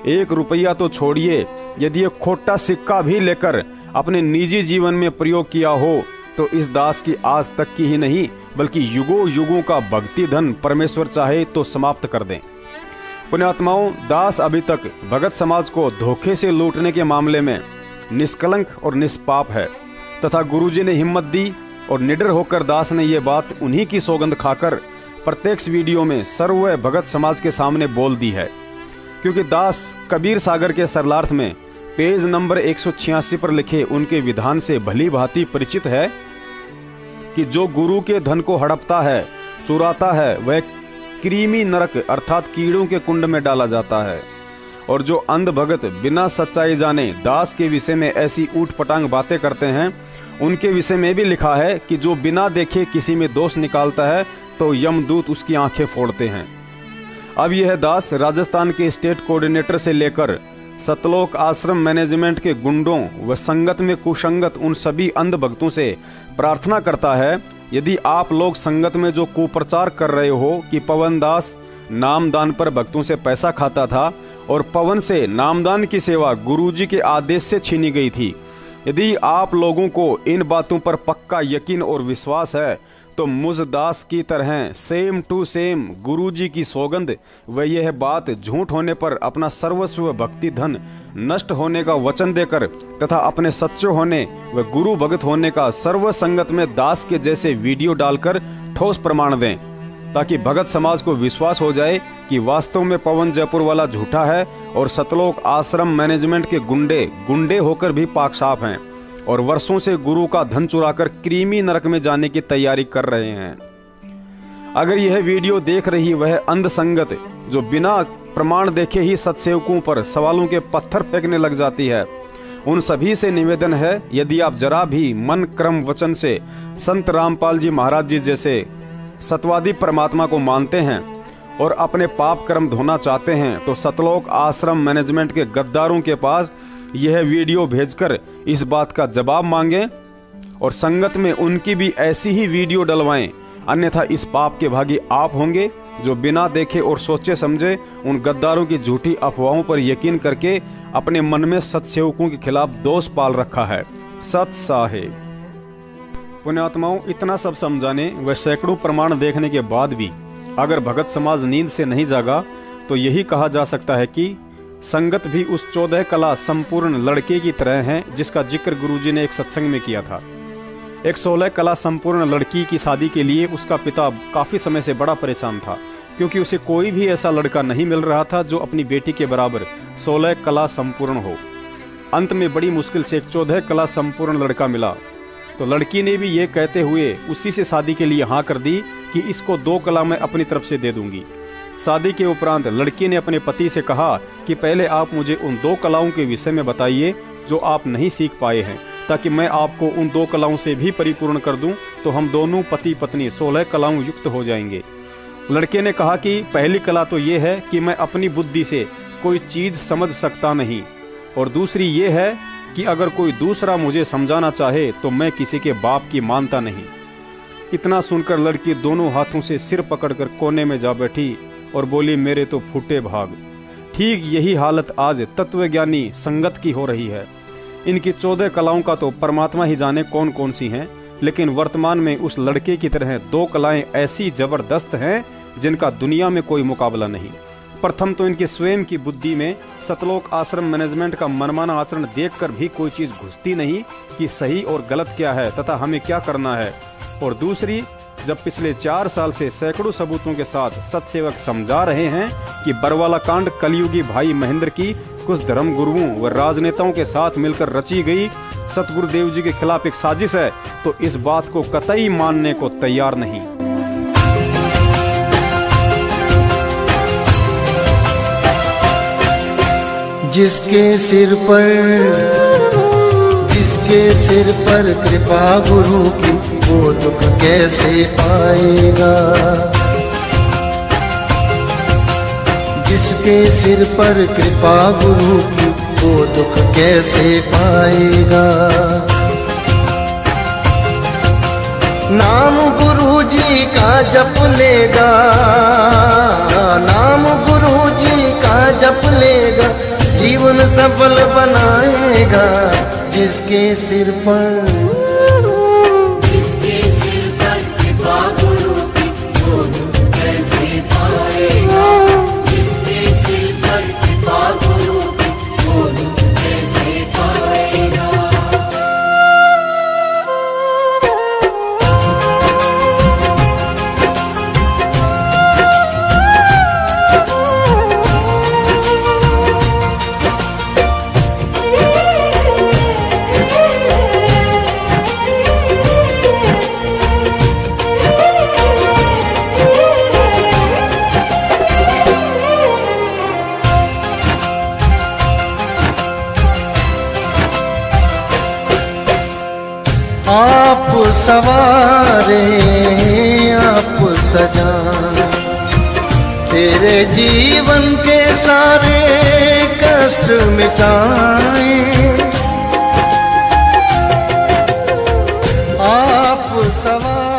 1 रुपया तो छोड़िए, यदि ये खोटा सिक्का भी लेकर अपने निजी जीवन में प्रयोग किया हो तो इस दास की आज तक की ही नहीं बल्कि युगों युगों का भक्ति धन परमेश्वर चाहे तो समाप्त कर दें। पुण्यात्माओं, दास अभी तक भगत समाज को धोखे से लूटने के मामले में निष्कलंक और निष्पाप है तथा गुरुजी ने हिम्मत दी और निडर होकर दास ने ये बात उन्हीं की सौगंध खाकर प्रत्यक्ष वीडियो में सर्व भगत समाज के सामने बोल दी है। क्योंकि दास कबीर सागर के सरलार्थ में पेज नंबर 186 पर लिखे उनके विधान से भली भांति परिचित है कि जो गुरु के धन को हड़पता है, चुराता है, वह कृमि नरक अर्थात कीड़ों के कुंड में डाला जाता है। और जो अंध भगत बिना सच्चाई जाने दास के विषय में ऐसी ऊट पटांग बातें करते हैं, उनके विषय में भी लिखा है कि जो बिना देखे किसी में दोष निकालता है तो यमदूत उसकी आंखें फोड़ते हैं। अब यह दास राजस्थान के स्टेट कोऑर्डिनेटर से लेकर सतलोक आश्रम मैनेजमेंट के गुंडों व संगत में कुसंगत उन सभी अंध भक्तों से प्रार्थना करता है, यदि आप लोग संगत में जो कुप्रचार कर रहे हो कि पवन दास नामदान पर भक्तों से पैसा खाता था और पवन से नामदान की सेवा गुरुजी के आदेश से छीनी गई थी, यदि आप लोगों को इन बातों पर पक्का यकीन और विश्वास है तो मुझ दास की तरह सेम टू सेम गुरुजी की सौगंध व यह बात झूठ होने पर अपना सर्वस्व भक्ति धन नष्ट होने का वचन देकर तथा अपने सच्चे होने व गुरु भगत होने का सर्व संगत में दास के जैसे वीडियो डालकर ठोस प्रमाण दें, ताकि भगत समाज को विश्वास हो जाए कि वास्तव में पवन जयपुर वाला झूठा है और सतलोक आश्रम मैनेजमेंट के गुंडे होकर भी पाक साफ हैं और वर्षों से गुरु का धन चुराकर कृमि नरक में जाने की तैयारी कर रहे हैं। अगर यह वीडियो देख रही वह अंध संगत जो बिना प्रमाण देखे ही सत्सेवकों पर सवालों के पत्थर फेंकने लग जाती है, उन सभी से निवेदन है, यदि आप जरा भी मन क्रम वचन से संत रामपाल जी महाराज जी जैसे सतवादी परमात्मा को मानते हैं और अपने पाप कर्म धोना चाहते हैं तो सतलोक आश्रम मैनेजमेंट के गद्दारों के पास यह वीडियो भेजकर इस बात का जवाब मांगें और संगत में उनकी भी ऐसी ही वीडियो डलवाएं, अन्यथा इस पाप के भागी आप होंगे जो बिना देखे और सोचे समझे उन गद्दारों की झूठी अफवाहों पर यकीन करके अपने मन में सत्सेवकों के खिलाफ दोष पाल रखा है। सत साहेब। पुण्यात्माओं, इतना सब समझाने व सैकड़ों प्रमाण देखने के बाद भी अगर भगत समाज नींद से नहीं जागा तो यही कहा जा सकता है कि संगत भी उस 14 कला संपूर्ण लड़के की तरह है जिसका जिक्र गुरुजी ने एक सत्संग में किया था। एक 16 कला संपूर्ण लड़की की शादी के लिए उसका पिता काफी समय से बड़ा परेशान था, क्योंकि उसे कोई भी ऐसा लड़का नहीं मिल रहा था जो अपनी बेटी के बराबर 16 कला संपूर्ण हो। अंत में बड़ी मुश्किल से एक 14 कला संपूर्ण लड़का मिला तो लड़की ने भी ये कहते हुए उसी से शादी के लिए हाँ कर दी कि इसको 2 कला मैं अपनी तरफ से दे दूंगी। शादी के उपरांत लड़की ने अपने पति से कहा कि पहले आप मुझे उन 2 कलाओं के विषय में बताइए जो आप नहीं सीख पाए हैं, ताकि मैं आपको उन 2 कलाओं से भी परिपूर्ण कर दूं, तो हम दोनों पति पत्नी 16 कलाओं युक्त हो जाएंगे। लड़के ने कहा कि पहली कला तो ये है कि मैं अपनी बुद्धि से कोई चीज समझ सकता नहीं, और दूसरी ये है कि अगर कोई दूसरा मुझे समझाना चाहे तो मैं किसी के बाप की मानता नहीं। इतना सुनकर लड़की दोनों हाथों से सिर पकड़कर कोने में जा बैठी और बोली, मेरे तो फूटे भाग, ठीक यही हालत आज तत्वज्ञानी संगत की हो रही है। इनकी 14 कलाओं का तो परमात्मा ही जाने कौन कौन सी हैं, लेकिन वर्तमान में उस लड़के की तरह 2 कलाएं ऐसी जबरदस्त हैं जिनका दुनिया में कोई मुकाबला नहीं। प्रथम तो इनकी स्वयं की बुद्धि में सतलोक आश्रम मैनेजमेंट का मनमाना आचरण देखकर भी कोई चीज घुसती नहीं कि सही और गलत क्या है तथा हमें क्या करना है। और दूसरी, जब पिछले 4 साल से सैकड़ों सबूतों के साथ सत्सेवक समझा रहे हैं कि बरवाला कांड कलयुगी भाई महेंद्र की कुछ धर्म गुरुओं व राजनेताओं के साथ मिलकर रची गई सतगुरुदेव जी के खिलाफ एक साजिश है, तो इस बात को कतई मानने को तैयार नहीं। जिसके सिर पर कृपा गुरु की, वो दुख कैसे पाएगा। जिसके सिर पर कृपा गुरु की, वो दुख कैसे पाएगा। नाम गुरु जी का जप लेगा, नाम गुरु जी का जप लेगा, जीवन सफल बनाएगा। जिसके सिर पर कृपा गुरु की, वो दुख कैसे पाएगा। जिसके सिर पर कृपा गुरु की, वो दुख कैसे पाएगा। आप सवारे आप सजाए, तेरे जीवन के सारे कष्ट मिटाए। आप सवारे